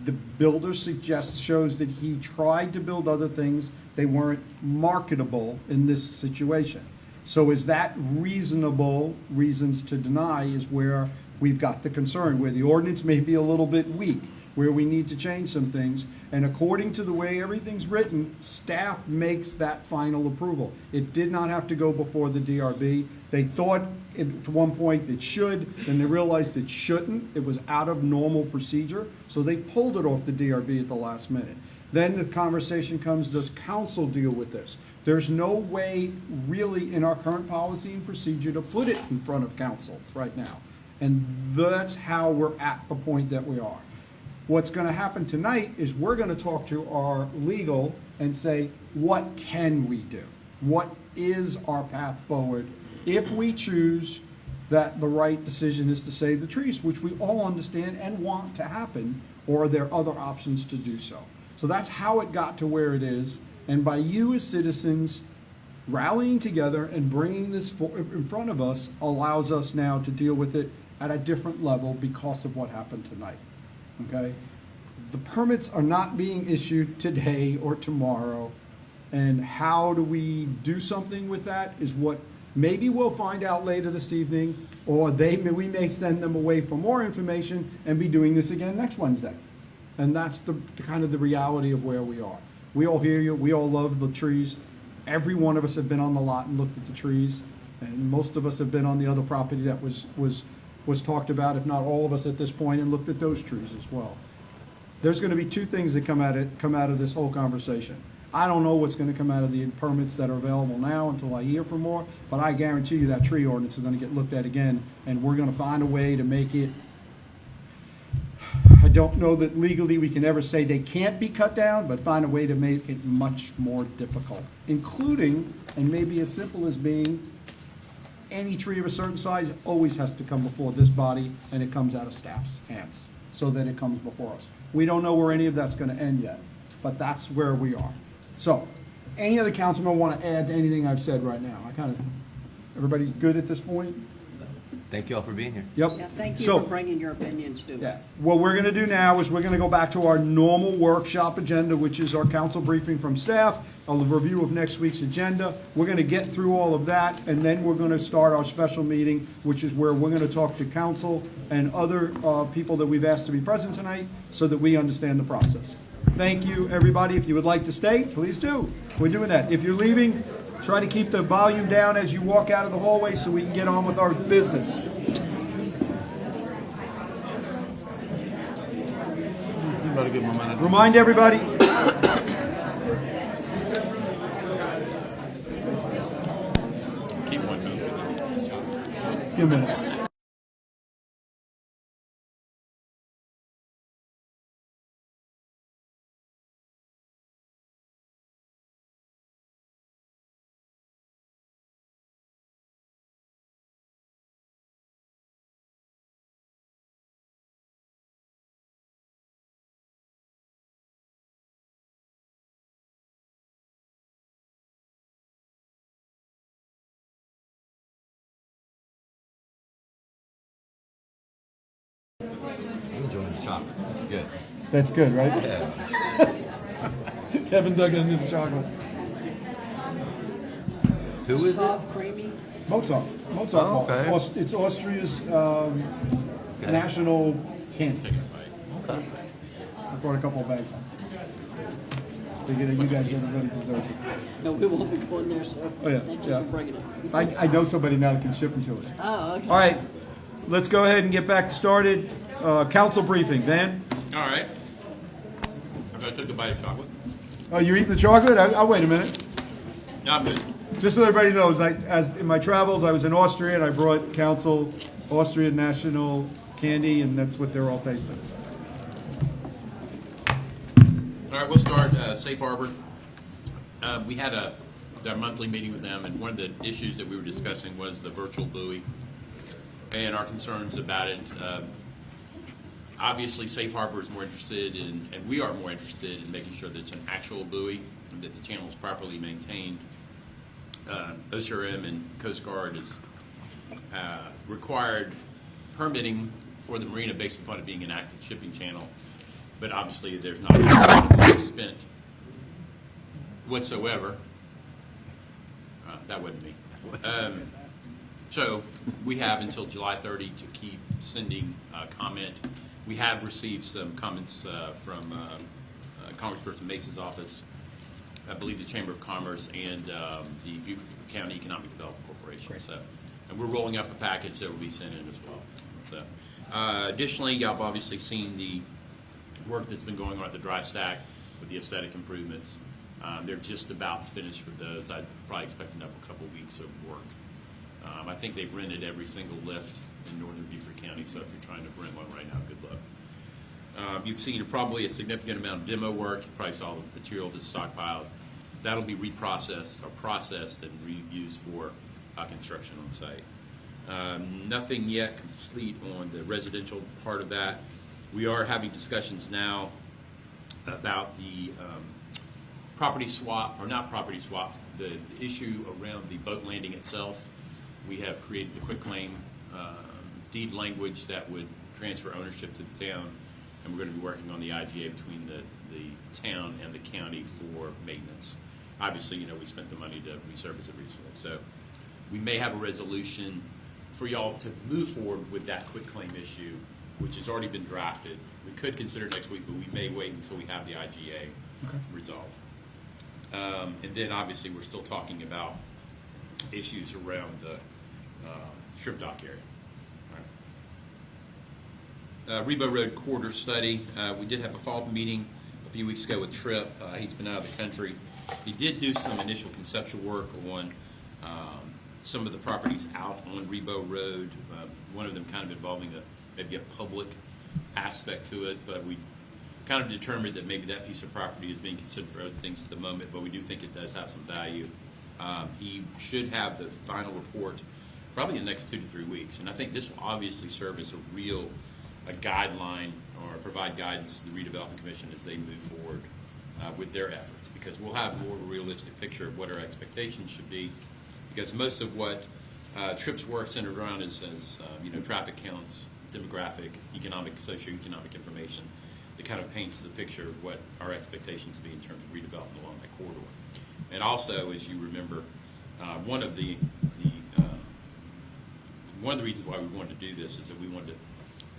the builder shows that he tried to build other things. They weren't marketable in this situation. So is that reasonable reasons to deny is where we've got the concern, where the ordinance may be a little bit weak, where we need to change some things. And according to the way everything's written, staff makes that final approval. It did not have to go before the DRB. They thought at one point it should, then they realized it shouldn't. It was out of normal procedure, so they pulled it off the DRB at the last minute. Then the conversation comes, does council deal with this? There's no way really in our current policy and procedure to put it in front of council right now. And that's how we're at the point that we are. What's going to happen tonight is we're going to talk to our legal and say, what can we do? What is our path forward if we choose that the right decision is to save the trees, which we all understand and want to happen, or are there other options to do so? So that's how it got to where it is. And by you as citizens rallying together and bringing this in front of us allows us now to deal with it at a different level because of what happened tonight. Okay? The permits are not being issued today or tomorrow. And how do we do something with that is what maybe we'll find out later this evening, or we may send them away for more information and be doing this again next Wednesday. And that's the kind of the reality of where we are. We all hear you. We all love the trees. Every one of us have been on the lot and looked at the trees, and most of us have been on the other property that was talked about, if not all of us at this point, and looked at those trees as well. There's going to be two things that come out of this whole conversation. I don't know what's going to come out of the permits that are available now until I hear from more, but I guarantee you that tree ordinance is going to get looked at again, and we're going to find a way to make it. I don't know that legally we can ever say they can't be cut down, but find a way to make it much more difficult, including, and maybe as simple as being, any tree of a certain size always has to come before this body, and it comes out of staff's hands, so that it comes before us. We don't know where any of that's going to end yet, but that's where we are. So, any other councilman want to add to anything I've said right now? Everybody's good at this point? Thank you all for being here. Yep. Yeah, thank you So- for bringing your opinions to us. What we're going to do now is we're going to go back to our normal workshop agenda, which is our council briefing from staff, a review of next week's agenda. We're going to get through all of that, and then we're going to start our special meeting, which is where we're going to talk to council and other people that we've asked to be present tonight so that we understand the process. Thank you, everybody. If you would like to stay, please do. We're doing that. If you're leaving, try to keep the volume down as you walk out of the hallway so we can get on with our business. Remind everybody. Keep one moving. Give a minute. I'm enjoying the chocolate. That's good. That's good, right? Yeah. Kevin dug into the chocolate. Who is it? Soft, creamy. Mozart. Oh, okay. It's Austria's national candy. Okay. I brought a couple of bags home. Figured that you guys, everybody deserves it. No, we won't be going there, so Oh, yeah, thank you yeah. for bringing it. I know somebody now that can ship them to us. Oh, okay. All right, let's go ahead and get back started. Council briefing. Van? All right. I took a bite of chocolate. Oh, you're eating the chocolate? I'll wait a minute. No, I'm good. Just so everybody knows, as in my travels, I was in Austria and I brought council Austrian national candy, and that's what they're all tasting. All right, we'll start Safe Harbor. We had our monthly meeting with them, and one of the issues that we were discussing was the virtual buoy and our concerns about it. Obviously, Safe Harbor is more interested in, and we are more interested in making sure that it's an actual buoy and that the channel is properly maintained. OCRM and Coast Guard has required permitting for the marina based upon it being an active shipping channel, but obviously there's not a spent whatsoever. That wasn't me. So we have until July 30 to keep sending comment. We have received some comments from Congressperson Mace's office, I believe the Chamber of Commerce, and the Beaufort County Economic Development Corporation. So, and we're rolling up a package that will be sent in as well. So, additionally, y'all have obviously seen the work that's been going on at the dry stack. with the aesthetic improvements. They're just about finished with those. I'd probably expect another couple weeks of work. I think they've rented every single lift in northern Beaufort County, so if you're trying to rent one right now, good luck. You've seen probably a significant amount of demo work. You probably saw the material that's stockpiled. That'll be reprocessed or processed and reused for construction on site. Nothing yet complete on the residential part of that. We are having discussions now about the property swap, or not property swap, the issue around the boat landing itself. We have created the quitclaim deed language that would transfer ownership to the town, and we're going to be working on the IGA between the town and the county for maintenance. Obviously, you know, we spent the money to resurface it recently, so we may have a resolution for y'all to move forward with that quitclaim issue, which has already been drafted. We could consider next week, but we may wait until we have the IGA resolved. And then obviously we're still talking about issues around the shrimp dock area. Rebo Road corridor study. We did have a follow-up meeting a few weeks ago with Tripp. He's been out of the country. He did do some initial conceptual work on some of the properties out on Rebo Road. One of them kind of involving maybe a public aspect to it, but we kind of determined that maybe that piece of property is being considered for other things at the moment, but we do think it does have some value. He should have the final report probably in the next 2 to 3 weeks, and I think this will obviously serve as a guideline or provide guidance to the redevelopment commission as they move forward with their efforts, because we'll have more of a realistic picture of what our expectations should be, because most of what Tripp's work centered around is you know, traffic counts, demographic, economic, socioeconomic information that kind of paints the picture of what our expectations be in terms of redevelopment along that corridor. And also, as you remember, one of the reasons why we wanted to do this is that we wanted to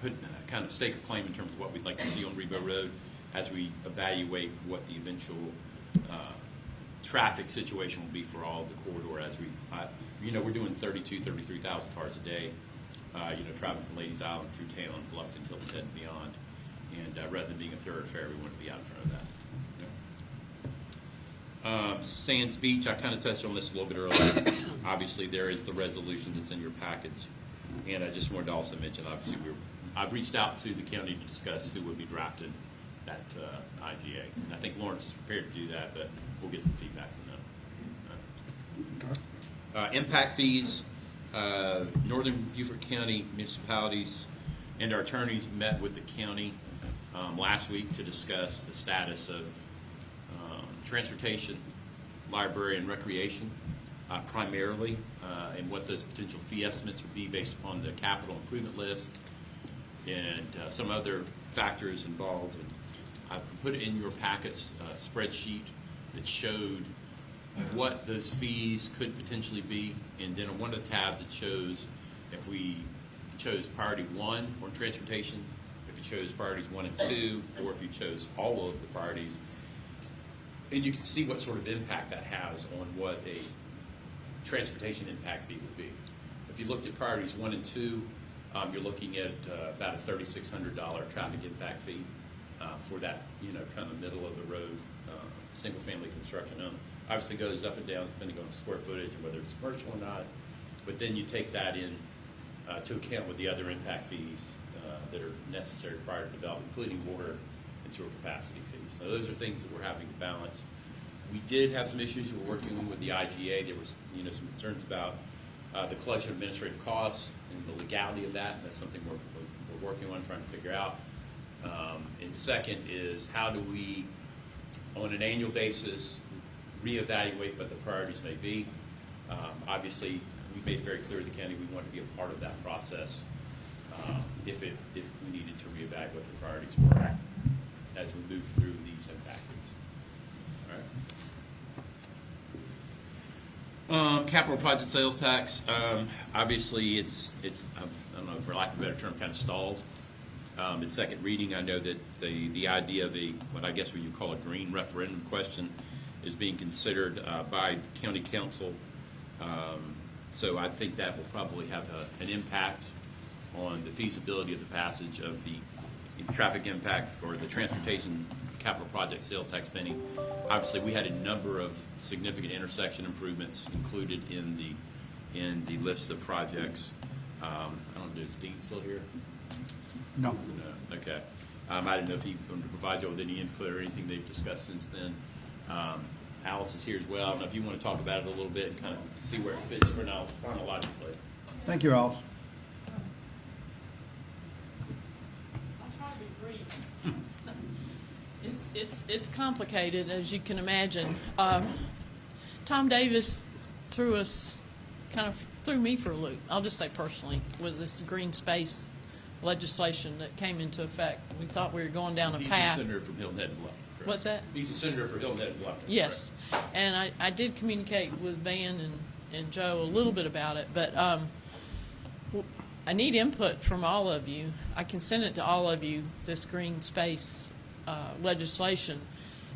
put kind of stake a claim in terms of what we'd like to see on Rebo Road as we evaluate what the eventual traffic situation will be for all the corridor as we, you know, we're doing 33,000 cars a day, you know, traveling from Ladies Island through town, Bluffton, Hilton Head, and beyond. And rather than being a thoroughfare, we want to be out in front of that. Sands Beach, I kind of touched on this a little bit earlier. Obviously, there is the resolution that's in your package. And I just wanted to also mention, obviously, I've reached out to the county to discuss who would be drafted that IGA. And I think Lawrence is prepared to do that, but we'll get some feedback from them. Impact fees. Northern Beaufort County municipalities and our attorneys met with the county last week to discuss the status of transportation, library, and recreation, primarily, and what those potential fee estimates would be based upon the capital improvement list and some other factors involved. And I've put in your packets a spreadsheet that showed what those fees could potentially be, and then on one of the tabs it shows if we chose priority 1 on transportation, if you chose priorities 1 and 2, or if you chose all of the priorities. And you can see what sort of impact that has on what a transportation impact fee would be. If you looked at priorities 1 and 2, you're looking at about a $3,600 traffic impact fee for that, you know, kind of middle of the road, single-family construction. Obviously goes up and down depending on the square footage and whether it's commercial or not. But then you take that in to account with the other impact fees that are necessary prior to development, including water and sewer capacity fees. So those are things that we're having to balance. We did have some issues we were working with the IGA. There was, you know, some concerns about the collection of administrative costs and the legality of that. That's something we're working on, trying to figure out. And second is, how do we, on an annual basis, reevaluate what the priorities may be? Obviously, we made it very clear to the county we want to be a part of that process if we needed to reevaluate what the priorities were as we move through these impact fees. All right. Capital project sales tax. Obviously, it's I don't know, for lack of a better term, kind of stalled. It's second reading. I know that the idea of what I guess what you call a green referendum question is being considered by county council. So I think that will probably have an impact on the feasibility of the passage of the traffic impact for the transportation capital project sales tax spending. Obviously, we had a number of significant intersection improvements included in the list of projects. I don't know, is Dean still here? No. No. Okay. I didn't know if he wanted to provide you with any input or anything they've discussed since then. Alice is here as well. I don't know if you want to talk about it a little bit and kind of see where it fits chronologically. Thank you, Alice. I'll try to be brief. It's complicated, as you can imagine. Tom Davis threw me for a loop. I'll just say personally, with this green space legislation that came into effect. We thought we were going down a path. He's a senator from Hilton Head and Bluffton. Correct? What's that? He's a senator for Hilton Head and Bluffton. Yes, and I did communicate with Van and Joe a little bit about it, but I need input from all of you. I can send it to all of you, this green space legislation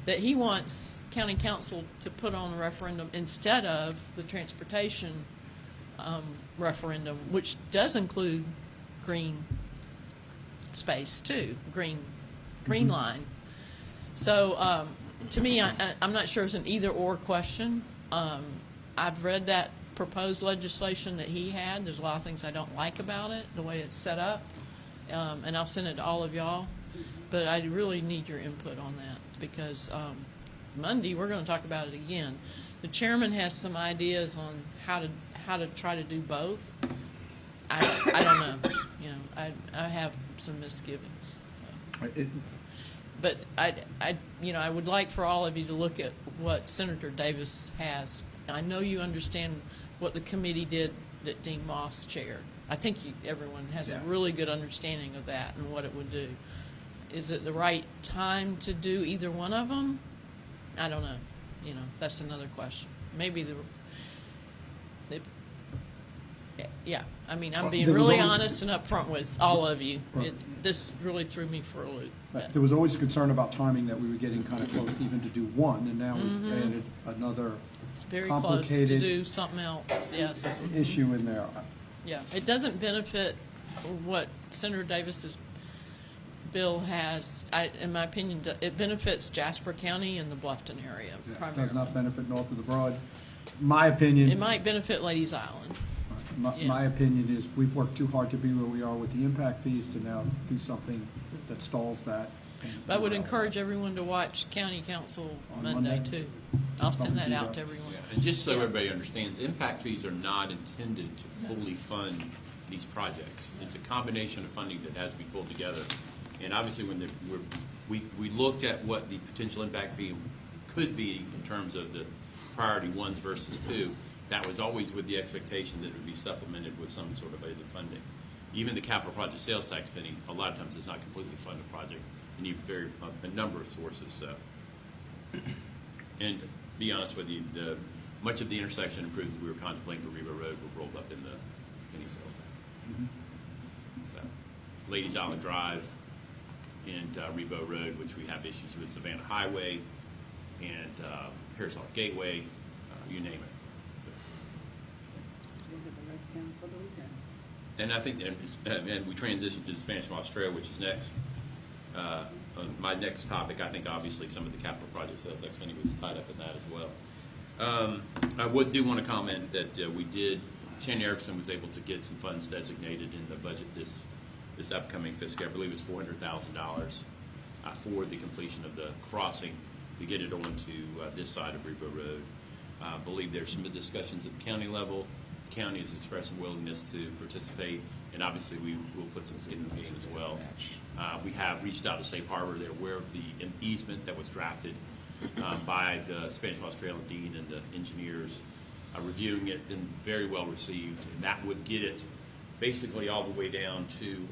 that he wants county council to put on a referendum instead of the transportation referendum, which does include green space too, green line. So to me, I'm not sure it's an either-or question. I've read that proposed legislation that he had. There's a lot of things I don't like about it, the way it's set up, and I'll send it to all of y'all. But I really need your input on that because Monday we're going to talk about it again. The chairman has some ideas on how to try to do both. I don't know. You know, I have some misgivings. So. But I would like for all of you to look at what Senator Davis has. I know you understand what the committee did that Dean Moss chaired. I think everyone has a really good understanding of that and what it would do. Is it the right time to do either one of them? I don't know. You know, that's another question. Maybe yeah. I mean, I'm being really honest and upfront with all of you. Right. This really threw me for a loop. There was always a concern about timing that we were getting kind of close even to do one, and now we've added another it's very close to do something else. Yes. Issue in there. Yeah, it doesn't benefit what Senator Davis's bill has. In my opinion, it benefits Jasper County and the Bluffton area primarily. Does not benefit north of the Broad. My opinion. It might benefit Ladies Island. My opinion is we've worked too hard to be where we are with the impact fees to now do something that stalls that. But I would encourage everyone to watch County Council Monday too. I'll send that out to everyone. Yeah. And just so everybody understands, impact fees are not intended to fully fund these projects. It's a combination of funding that has to be pulled together. And obviously, when we looked at what the potential impact fee could be in terms of the priority ones versus two, that was always with the expectation that it would be supplemented with some sort of other funding. Even the capital project sales tax penny, a lot of times does not completely fund a project. You need a number of sources. So. And to be honest with you, much of the intersection improvements we were contemplating for Rebo Road were rolled up in the penny sales tax. So, Ladies Island Drive and Rebo Road, which we have issues with, Savannah Highway and Harris Island Gateway, you name it. And I think, and we transitioned to the Spanish Moss Trail, which is next. My next topic, I think obviously some of the capital project sales tax money was tied up in that as well. I do want to comment that Shannon Erickson was able to get some funds designated in the budget this upcoming fiscal year. I believe it's $400,000 for the completion of the crossing to get it onto this side of Rebo Road. I believe there's some discussions at the county level. The county has expressed some willingness to participate, and obviously we will put some skin in the game as well. We have reached out to Safe Harbor. They're aware of the easement that was drafted by the Spanish Moss Trail and Dean and the engineers. Reviewing it, been very well received, and that would get it basically all the way down to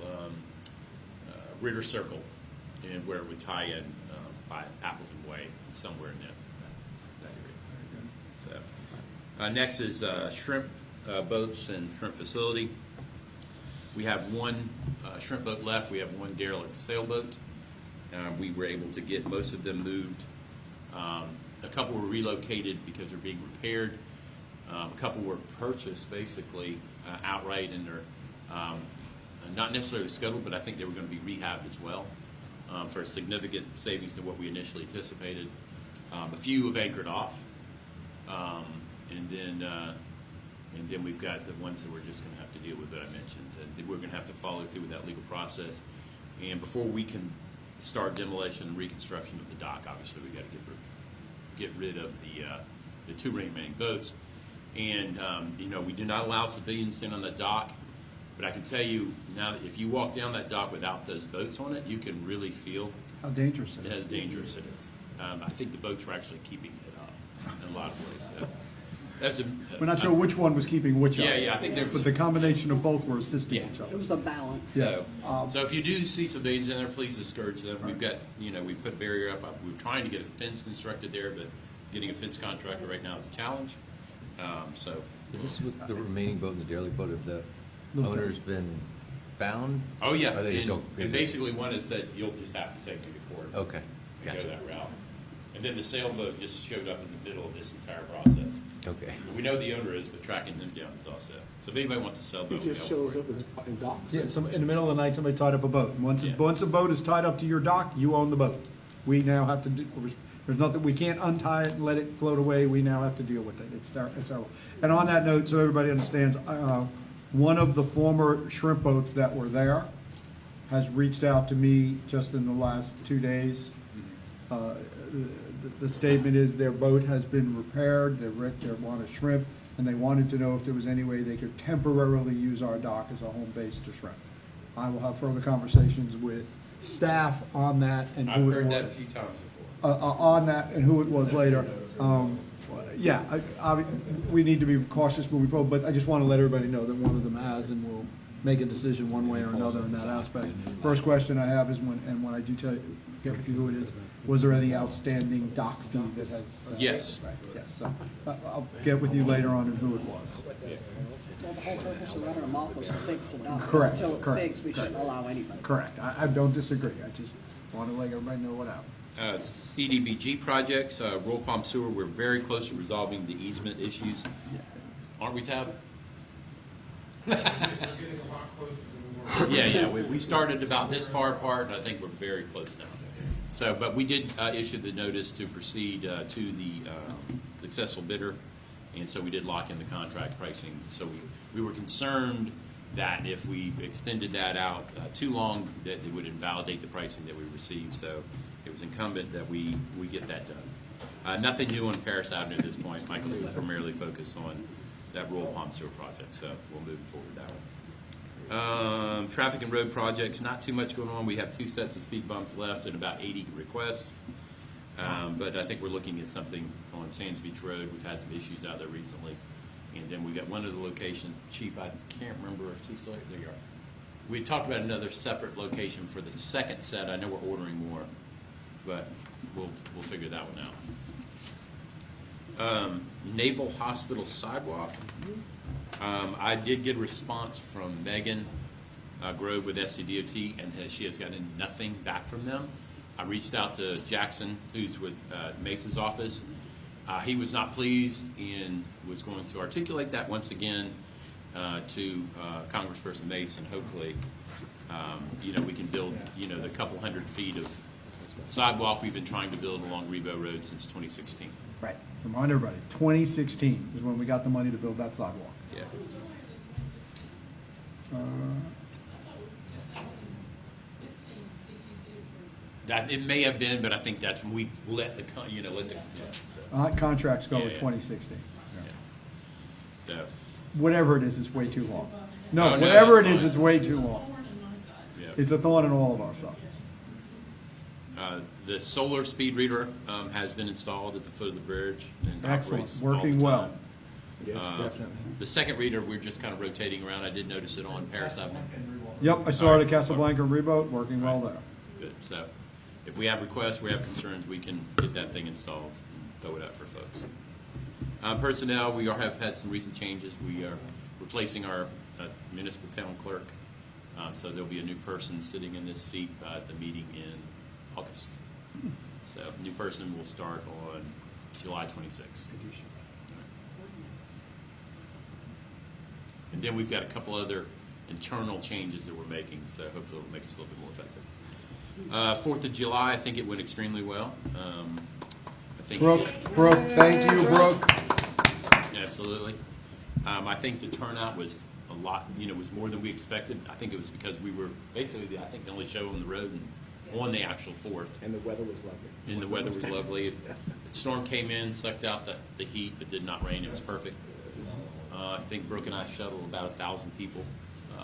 Ritter Circle, and where it would tie in by Appleton Way, somewhere in that area. So, next is shrimp boats and shrimp facility. We have one shrimp boat left. We have one derelict sailboat. We were able to get most of them moved. A couple were relocated because they're being repaired. A couple were purchased basically outright, and they're not necessarily scuttled, but I think they were going to be rehabbed as well for a significant savings than what we initially anticipated. A few have anchored off, and then we've got the ones that we're just going to have to deal with that I mentioned. And we're going to have to follow through with that legal process. And before we can start demolition and reconstruction of the dock, obviously we got to get rid of the two remaining boats. And we do not allow civilians in on the dock. But I can tell you now that if you walk down that dock without those boats on it, you can really feel How dangerous it is. how dangerous it is. I think the boats were actually keeping it up in a lot of ways. So We're not sure which one was keeping which up. Yeah, I think there was. But the combination of both were assisting each It other. was a balance. So, so if you do see civilians in there, please discourage them. We've got, we put a barrier up. We're trying to get a fence constructed there, but getting a fence contractor right now is a challenge. So. Is this with the remaining boat and the derelict boat? Have the Little owners been found? Oh, yeah. Or they just And, don't- they and just- basically one has said, you'll just have to take me to court. Okay, And gotcha. go that route. And then the sailboat just showed up in the middle of this entire process. Okay. We know the owner is, but tracking them down is also. So if anybody wants a sailboat, It just shows up in docks. Yeah, in the middle of the night, somebody tied up a boat. Once a boat is tied up to your dock, you own the boat. We now have to do, there's nothing, we can't untie it and let it float away. We now have to deal with it. It's our. And on that note, so everybody understands, one of the former shrimp boats that were there has reached out to me just in the last 2 days. The statement is their boat has been repaired, they want a shrimp, and they wanted to know if there was any way they could temporarily use our dock as a home base to shrimp. I will have further conversations with staff on that and I've who it heard that a was. few times before. On that and who it was later. Yeah, we need to be cautious moving forward, but I just want to let everybody know that one of them has, and we'll make a decision one way or another in that aspect. First question I have is when I do get with you who it is, was there any outstanding dock fee that has? Yes. Right, yes, so I'll get with you later on in who it was. Well, the whole purpose of running them off was to fix the dock. Correct, Until it's correct, fixed, we shouldn't correct. allow anybody. Correct, I don't disagree, I just want to let everybody know what happened. CDBG projects, Roll Palm Sewer, we're very close to resolving the easement issues. Aren't we, Tab? Yeah, we started about this far apart, and I think we're very close now. So, but we did issue the notice to proceed to the successful bidder, and so we did lock in the contract pricing. So we were concerned that if we extended that out too long, that it would invalidate the pricing that we received. So it was incumbent that we get that done. Nothing new on Paris Avenue at this point. Michael's been primarily focused on that Royal Palm Sewer project, so we'll move forward that one. Traffic and road projects, not too much going on. We have 2 sets of speed bumps left and about 80 requests. But I think we're looking at something on Sands Beach Road. We've had some issues out there recently. And then we got one other location. Chief, I can't remember if he's still here. There you are. We talked about another separate location for the second set. I know we're ordering more, but we'll figure that one out. Naval Hospital sidewalk. I did get a response from Megan Grove with SCDOT, and she has gotten nothing back from them. I reached out to Jackson, who's with Mace's office. He was not pleased and was going to articulate that once again to Congressperson Mace, and hopefully, we can build, the couple hundred feet of sidewalk we've been trying to build along Rebo Road since 2016. Right. Remind everybody, 2016 is when we got the money to build that sidewalk. Yeah. That it may have been, but I think that's when we let the Contracts go Yeah, with yeah. 2016. So, Whatever it is, it's way too long. No, Oh, no, whatever it that's is, fine. it's way too long. yeah. It's a thorn in all of our sides. The solar speed reader has been installed at the foot of the bridge and Excellent, operates all the working well. time. Yes, definitely. The second reader, we're just kind of rotating around. I did notice it on Paris Avenue. Yep, I saw it at Casablanca Reboat, working well there. Good. So if we have requests, we have concerns, we can get that thing installed and throw it out for folks. Personnel, we have had some recent changes. We are replacing our municipal town clerk. So there'll be a new person sitting in this seat at the meeting in August. So new person will start on July 26th. And then we've got a couple other internal changes that we're making, so hopefully it'll make us a little bit more effective. 4th of July, I think it went extremely well. I think Brooke, thank you, Brooke. Absolutely. I think the turnout was a lot, was more than we expected. I think it was because we were basically, I think, the only show on the road and on the actual 4th. And the weather was lovely. And the weather was lovely. The storm came in, sucked out the heat, but did not rain. It was perfect. I think Brooke and I shuttled about 1,000 people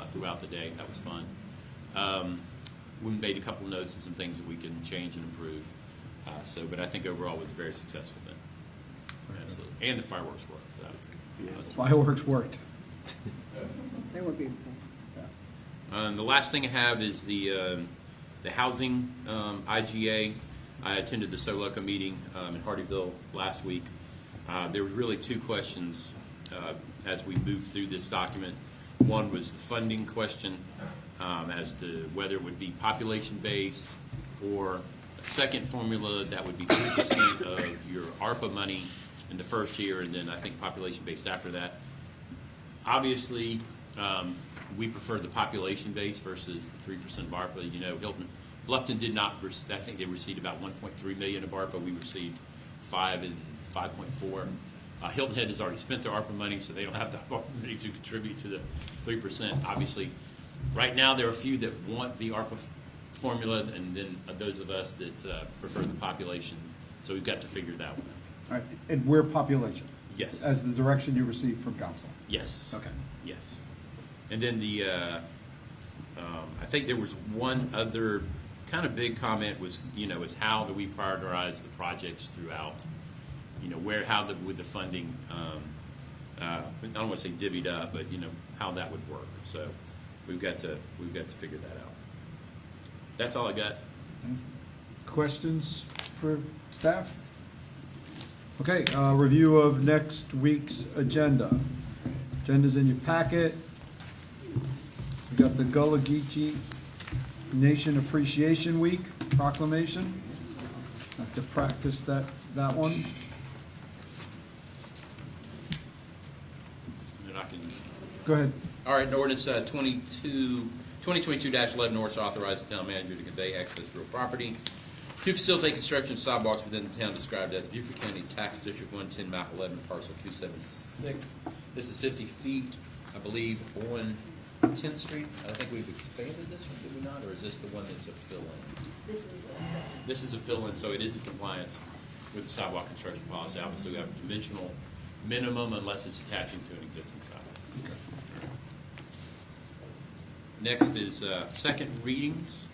throughout the day. That was fun. We made a couple notes and some things that we can change and improve. But I think overall it was a very successful event. Absolutely. And the fireworks worked. So that was Fireworks worked. They were beautiful. And the last thing I have is the housing IGA. I attended the SOLOCA meeting in Hardyville last week. There were really two questions as we moved through this document. One was the funding question as to whether it would be population-based or a second formula that would be 3% of your ARPA money in the first year, and then I think population-based after that. Obviously, we prefer the population-based versus the 3% of ARPA. Bluffton did not. I think they received about 1.3 million of ARPA. We received 5 and 5.4. Hilton Head has already spent their ARPA money, so they don't have the opportunity to contribute to the 3%. Obviously, right now there are a few that want the ARPA formula, and then those of us that prefer the population. So we've got to figure that one out. All right, and we're population? Yes. As the direction you received from council? Yes. Okay. Yes. And then I think there was one other kind of big comment was, is how do we prioritize the projects throughout, with the funding, I don't want to say divvied up, but, how that would work. So we've got to figure that out. That's all I got. Questions for staff? Okay, review of next week's agenda. Agenda's in your packet. We got the Gullah Geechee Nation Appreciation Week proclamation. Have to practice that one. And I can. Go ahead. All right, ordinance 2022-11 orders authorize the town manager to convey excess real property to facilitate construction of sidewalks within the town described as Beaufort County Tax District 110, map 11, parcel 276. This is 50 feet, I believe, on 10th Street. I think we've expanded this one, did we not? Or is this the one that's a fill-in? This is a fill-in, so it is in compliance with the sidewalk construction policy. Obviously, we have a dimensional minimum unless it's attaching to an existing sidewalk. Okay. Next is second readings.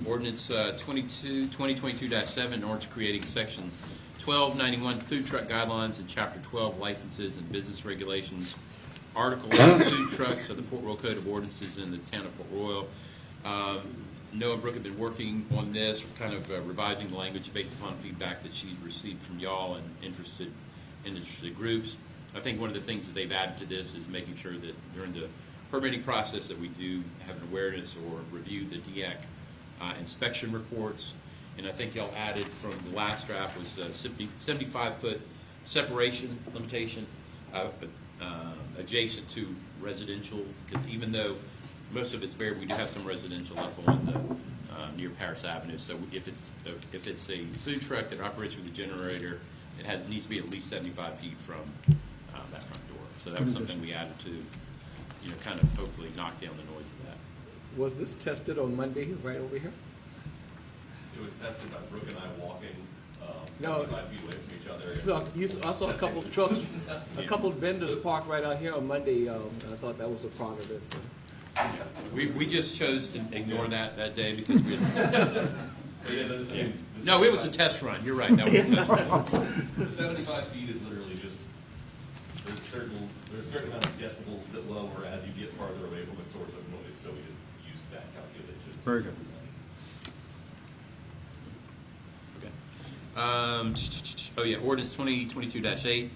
Ordinance 2022-7, ordinance creating section 1291 food truck guidelines and chapter 12 licenses and business regulations. Article 1 food trucks of the Port Royal Code of Ordinances in the town of Port Royal. Noah and Brooke have been working on this, kind of revising the language based upon feedback that she's received from y'all and interested groups. I think one of the things that they've added to this is making sure that during the permitting process that we do have an awareness or review the DEAC inspection reports. And I think y'all added from the last draft was 75-foot separation limitation adjacent to residential, because even though most of it's bare, we do have some residential up on the near Paris Avenue. So if it's a food truck that operates with a generator, it needs to be at least 75 feet from that front door. So that was something we added to, kind of hopefully knock down the noise of that. Was this tested on Monday right over here? It was tested by Brooke and I walking No. 75 feet away from each other. So I saw a couple of trucks, a couple of vendors parked right out here on Monday. I thought that was a part of this. We just chose to ignore that day because we no, it was a test run. You're right. That was a test run. The 75 feet is literally just there's a certain amount of decibels that lower as you get farther away from a source of noise. So we just used that calculation. Very good. Ordinance 2022-8,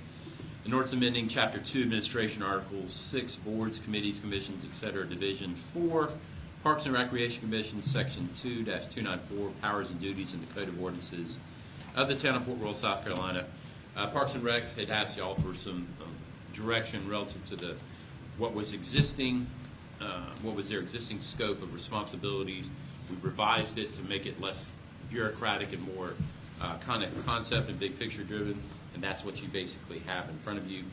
an ordinance amending Chapter 2 Administration Articles 6 Boards, Committees, Commissions, etc. Division 4 Parks and Recreation Commission, Section 2-294 Powers and Duties in the Code of Ordinances of the Town of Port Royal, South Carolina. Parks and Rec had asked y'all for some direction relative to what was existing. what was their existing scope of responsibilities. We revised it to make it less bureaucratic and more kind of concept and big picture driven, and that's what you basically have in front of you.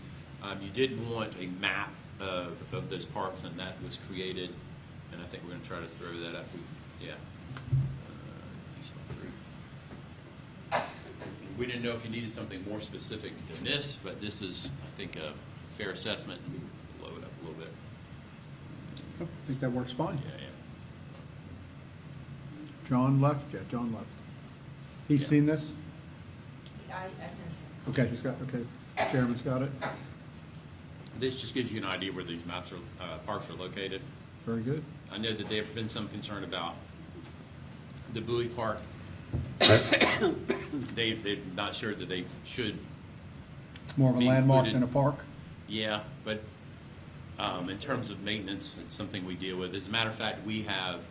You did want a map of those parks, and that was created, and I think we're going to try to throw that up. We didn't know if you needed something more specific than this, but this is, I think, a fair assessment, and we'll blow it up a little bit. I think that works fine. Yeah. John left? Yeah, John left. He's seen this? I sent him. Okay, Chairman's got it. This just gives you an idea where these maps are, parks are located. Very good. I know that there's been some concern about the Bowie Park. They're not sure that they should. It's more of a be landmark included. than a park? Yeah, but in terms of maintenance, it's something we deal with. As a matter of fact, we have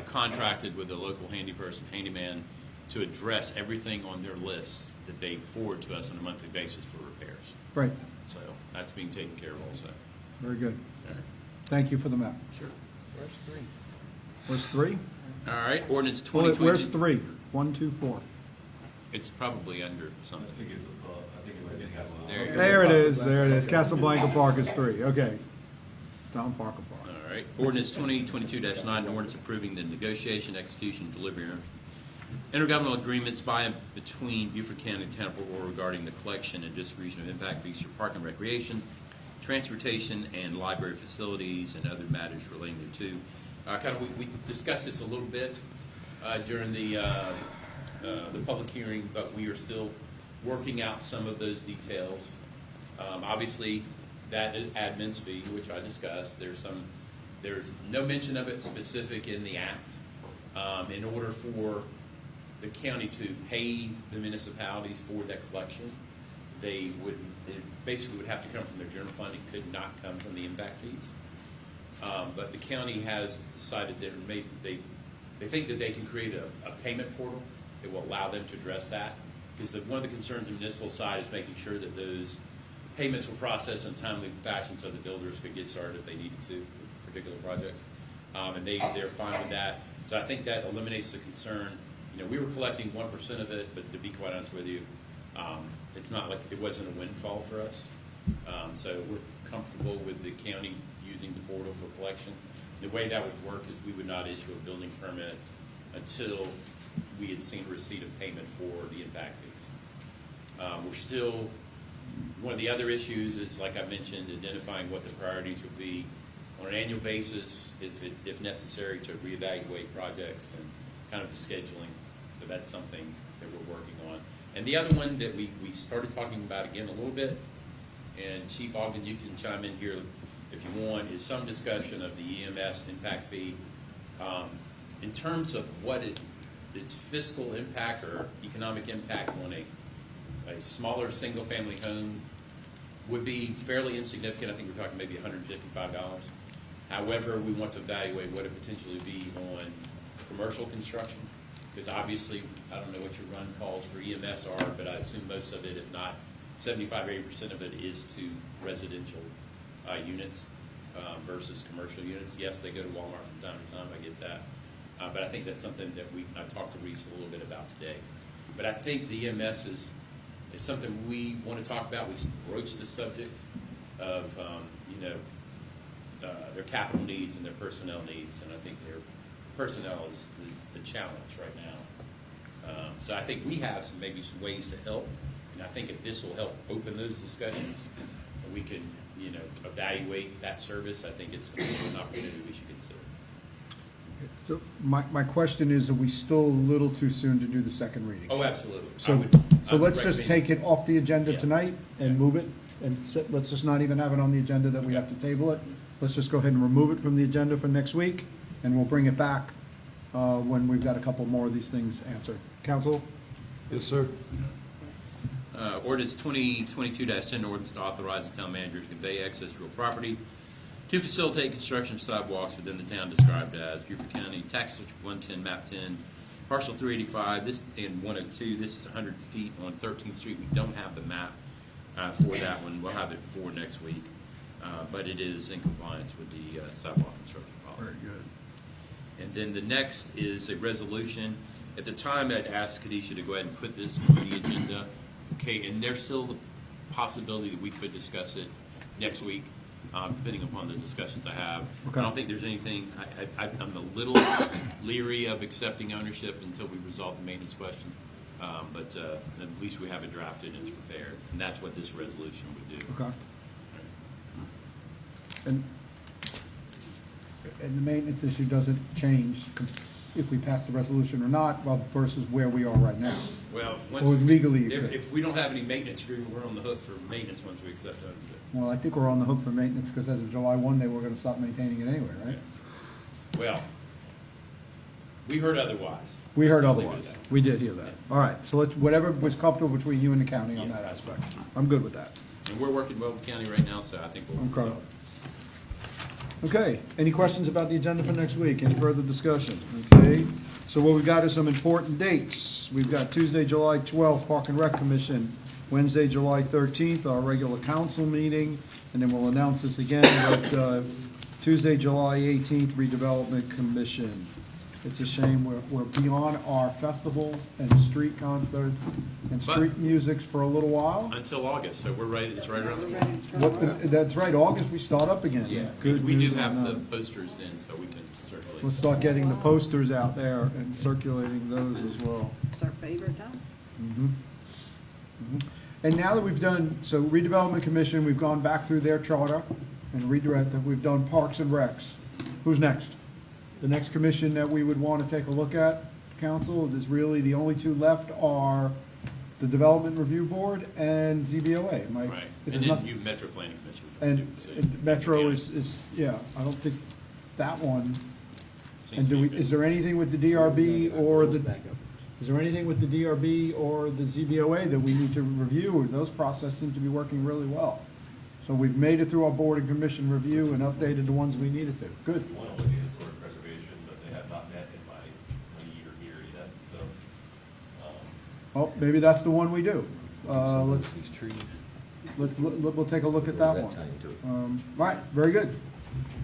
contracted with a local handyman, to address everything on their lists that they forward to us on a monthly basis for repairs. Right. So that's being taken care of also. Very good. All right. Thank you for the map. Sure. Where's 3? Where's 3? All right, ordinance Well, 2022. where's 3? 1, 2, 4. It's probably under something. I think it's above, I think it might be Castle. There you go. There it is. Casablanca Park is 3. Okay. Don Parker Park. All right, ordinance 2022-9, an ordinance approving the negotiation, execution, delivery, intergovernmental agreements by and between Beaufort County and Town of Port Royal regarding the collection and distribution of impact fees for park and recreation, transportation, and library facilities, and other matters relating thereto. We discussed this a little bit during the public hearing, but we are still working out some of those details. Obviously, that admin's fee, which I discussed, there's no mention of it specific in the act. In order for the county to pay the municipalities for that collection, it basically would have to come from their general fund. It could not come from the impact fees. But the county has decided that they think that they can create a payment portal that will allow them to address that. Because one of the concerns on the municipal side is making sure that those payments were processed in a timely fashion so the builders could get started if they needed to for particular projects. And they're fine with that. So I think that eliminates the concern. We were collecting 1% of it, but to be quite honest with you, it's not like it wasn't a windfall for us. So we're comfortable with the county using the portal for collection. The way that would work is we would not issue a building permit until we had seen receipt of payment for the impact fees. One of the other issues is, like I mentioned, identifying what the priorities would be on an annual basis, if necessary, to reevaluate projects and kind of the scheduling. So that's something that we're working on. And the other one that we started talking about again a little bit, and Chief Ogden, you can chime in here if you want, is some discussion of the EMS impact fee. In terms of what its fiscal impact or economic impact on a smaller single-family home would be fairly insignificant. I think we're talking maybe $155. However, we want to evaluate what it potentially be on commercial construction, because obviously, I don't know what your run calls for EMS are, but I assume most of it, if not 75 or 80% of it, is to residential units versus commercial units. Yes, they go to Walmart from time to time, I get that. But I think that's something that I talked to Reese a little bit about today. But I think the EMS is something we want to talk about. We broached the subject of, their capital needs and their personnel needs, and I think their personnel is a challenge right now. So I think we have maybe some ways to help, and I think if this will help open those discussions, and we can, evaluate that service, I think it's an opportunity we should consider. So my question is, are we still a little too soon to do the second reading? Oh, absolutely. So let's just take it off the agenda tonight and move it, and let's just not even have it on the agenda that we have to table it. Let's just go ahead and remove it from the agenda for next week, and we'll bring it back when we've got a couple more of these things answered. Council? Yes, sir. Ordinance 2022-10, ordinance to authorize the town manager to convey excess real property to facilitate construction of sidewalks within the town described as Beaufort County, Tax District 110, Map 10, Parcel 385, this and 102. This is 100 feet on 13th Street. We don't have the map for that one. We'll have it for next week. but it is in compliance with the sidewalk construction policy. Very good. And then the next is a resolution. At the time, I'd asked Kadisha to go ahead and put this on the agenda. Okay, and there's still the possibility that we could discuss it next week, depending upon the discussions I have. Okay. I don't think there's anything, I'm a little leery of accepting ownership until we resolve the maintenance question. But at least we have it drafted and it's prepared, and that's what this resolution would do. Okay. And the maintenance issue doesn't change if we pass the resolution or not, well, versus where we are right now. Well, Or legally, you if, could. if we don't have any maintenance agreement, we're on the hook for maintenance once we accept ownership. Well, I think we're on the hook for maintenance, because as of July 1, they were gonna stop maintaining it anyway, right? Well, we heard otherwise. We heard That's all they otherwise. did. We did hear that. All right, so let's, whatever was comfortable between you and the county on that aspect. I'm good with that. And we're working well with the county right now, so I think we'll Okay. resolve it. Okay, any questions about the agenda for next week? Any further discussion? Okay, so what we've got is some important dates. We've got Tuesday, July 12th, Park and Rec Commission, Wednesday, July 13th, our regular council meeting, and then we'll announce this again, but Tuesday, July 18th, Redevelopment Commission. It's a shame we're beyond our festivals and street concerts and street music for a little while. Until August, so we're ready, it's right around the What, that's right, August, we start up again. Yeah, Good we do news on have the that. posters then, so we can circulate. We'll start getting the posters out there and circulating those as well. It's our favorite time. And now that we've done, so redevelopment commission, we've gone back through their charter and redirect, we've done parks and recs. Who's next? The next commission that we would want to take a look at, council, is really the only two left are the Development Review Board and ZBOA. Am I- Right, if and there's then not- you Metro Planning Commission. which we And do, so and Metro yeah. is, yeah, I don't think that one. Seems And to do be we, good. is there anything with the DRB or the, is there anything with the DRB or the ZBOA that we need to review? Those processes seem to be working really well. So we've made it through our board and commission review and updated the ones we needed to. Good. One of them is historic preservation, but they have not met in my year here yet, so, Oh, maybe that's the one we do. Let's, These trees. we'll take a look at that What one. does that tie into it? All right, very good.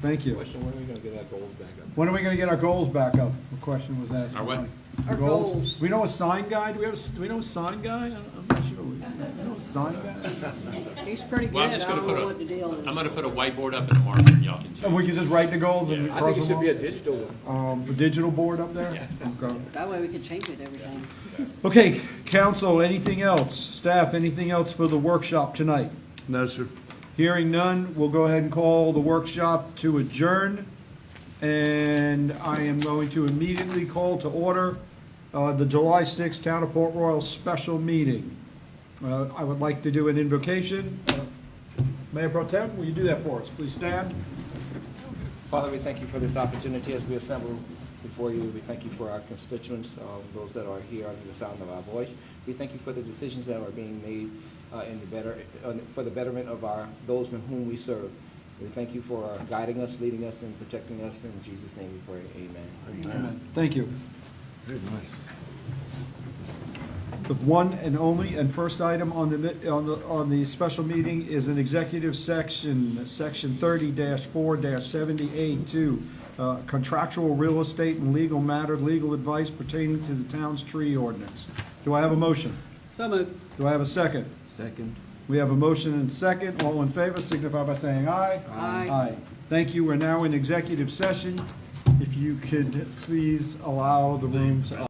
Thank you. Question, when are we gonna get our goals back up? When are we gonna get our goals back up? The question was asked. Our what? Our goals. We know a sign guy? Do we know a sign guy? I'm not sure. We know a sign guy? He's pretty Well, I'm good. just I gonna don't know put what the deal is. I'm gonna put a whiteboard up in the market and y'all can choose. And we can just write the goals and I cross think it them should be a off? digital one. A digital board up there? Okay. That way we can change it every time. Okay, council, anything else? Staff, anything else for the workshop tonight? No, sir. Hearing none, we'll go ahead and call the workshop to adjourn. And I am going to immediately call to order the July 6th Town of Port Royal special meeting. I would like to do an invocation. Mayor Pro Tem, will you do that for us? Please stand. Father, we thank you for this opportunity as we assemble before you. We thank you for our constituents, those that are here under the sound of our voice. We thank you for the decisions that are being made for the betterment of those in whom we serve. We thank you for guiding us, leading us, and protecting us. In Jesus' name we pray. Amen. Amen. Thank you. Very nice. The one and only and first item on the special meeting is an executive section 30-4-70A2, contractual real estate and legal matter, legal advice pertaining to the town's tree ordinance. Do I have a motion? So moved. Do I have a second? Second. We have a motion and second. All in favor signify by saying aye. Aye. Aye. Thank you. We're now in executive session. If you could please allow the room to.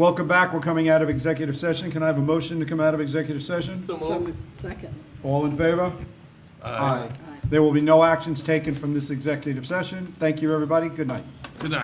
Welcome back. We're coming out of executive session. Can I have a motion to come out of executive session? So, second. All in favor? Aye. There will be no actions taken from this executive session. Thank you, everybody. Good night.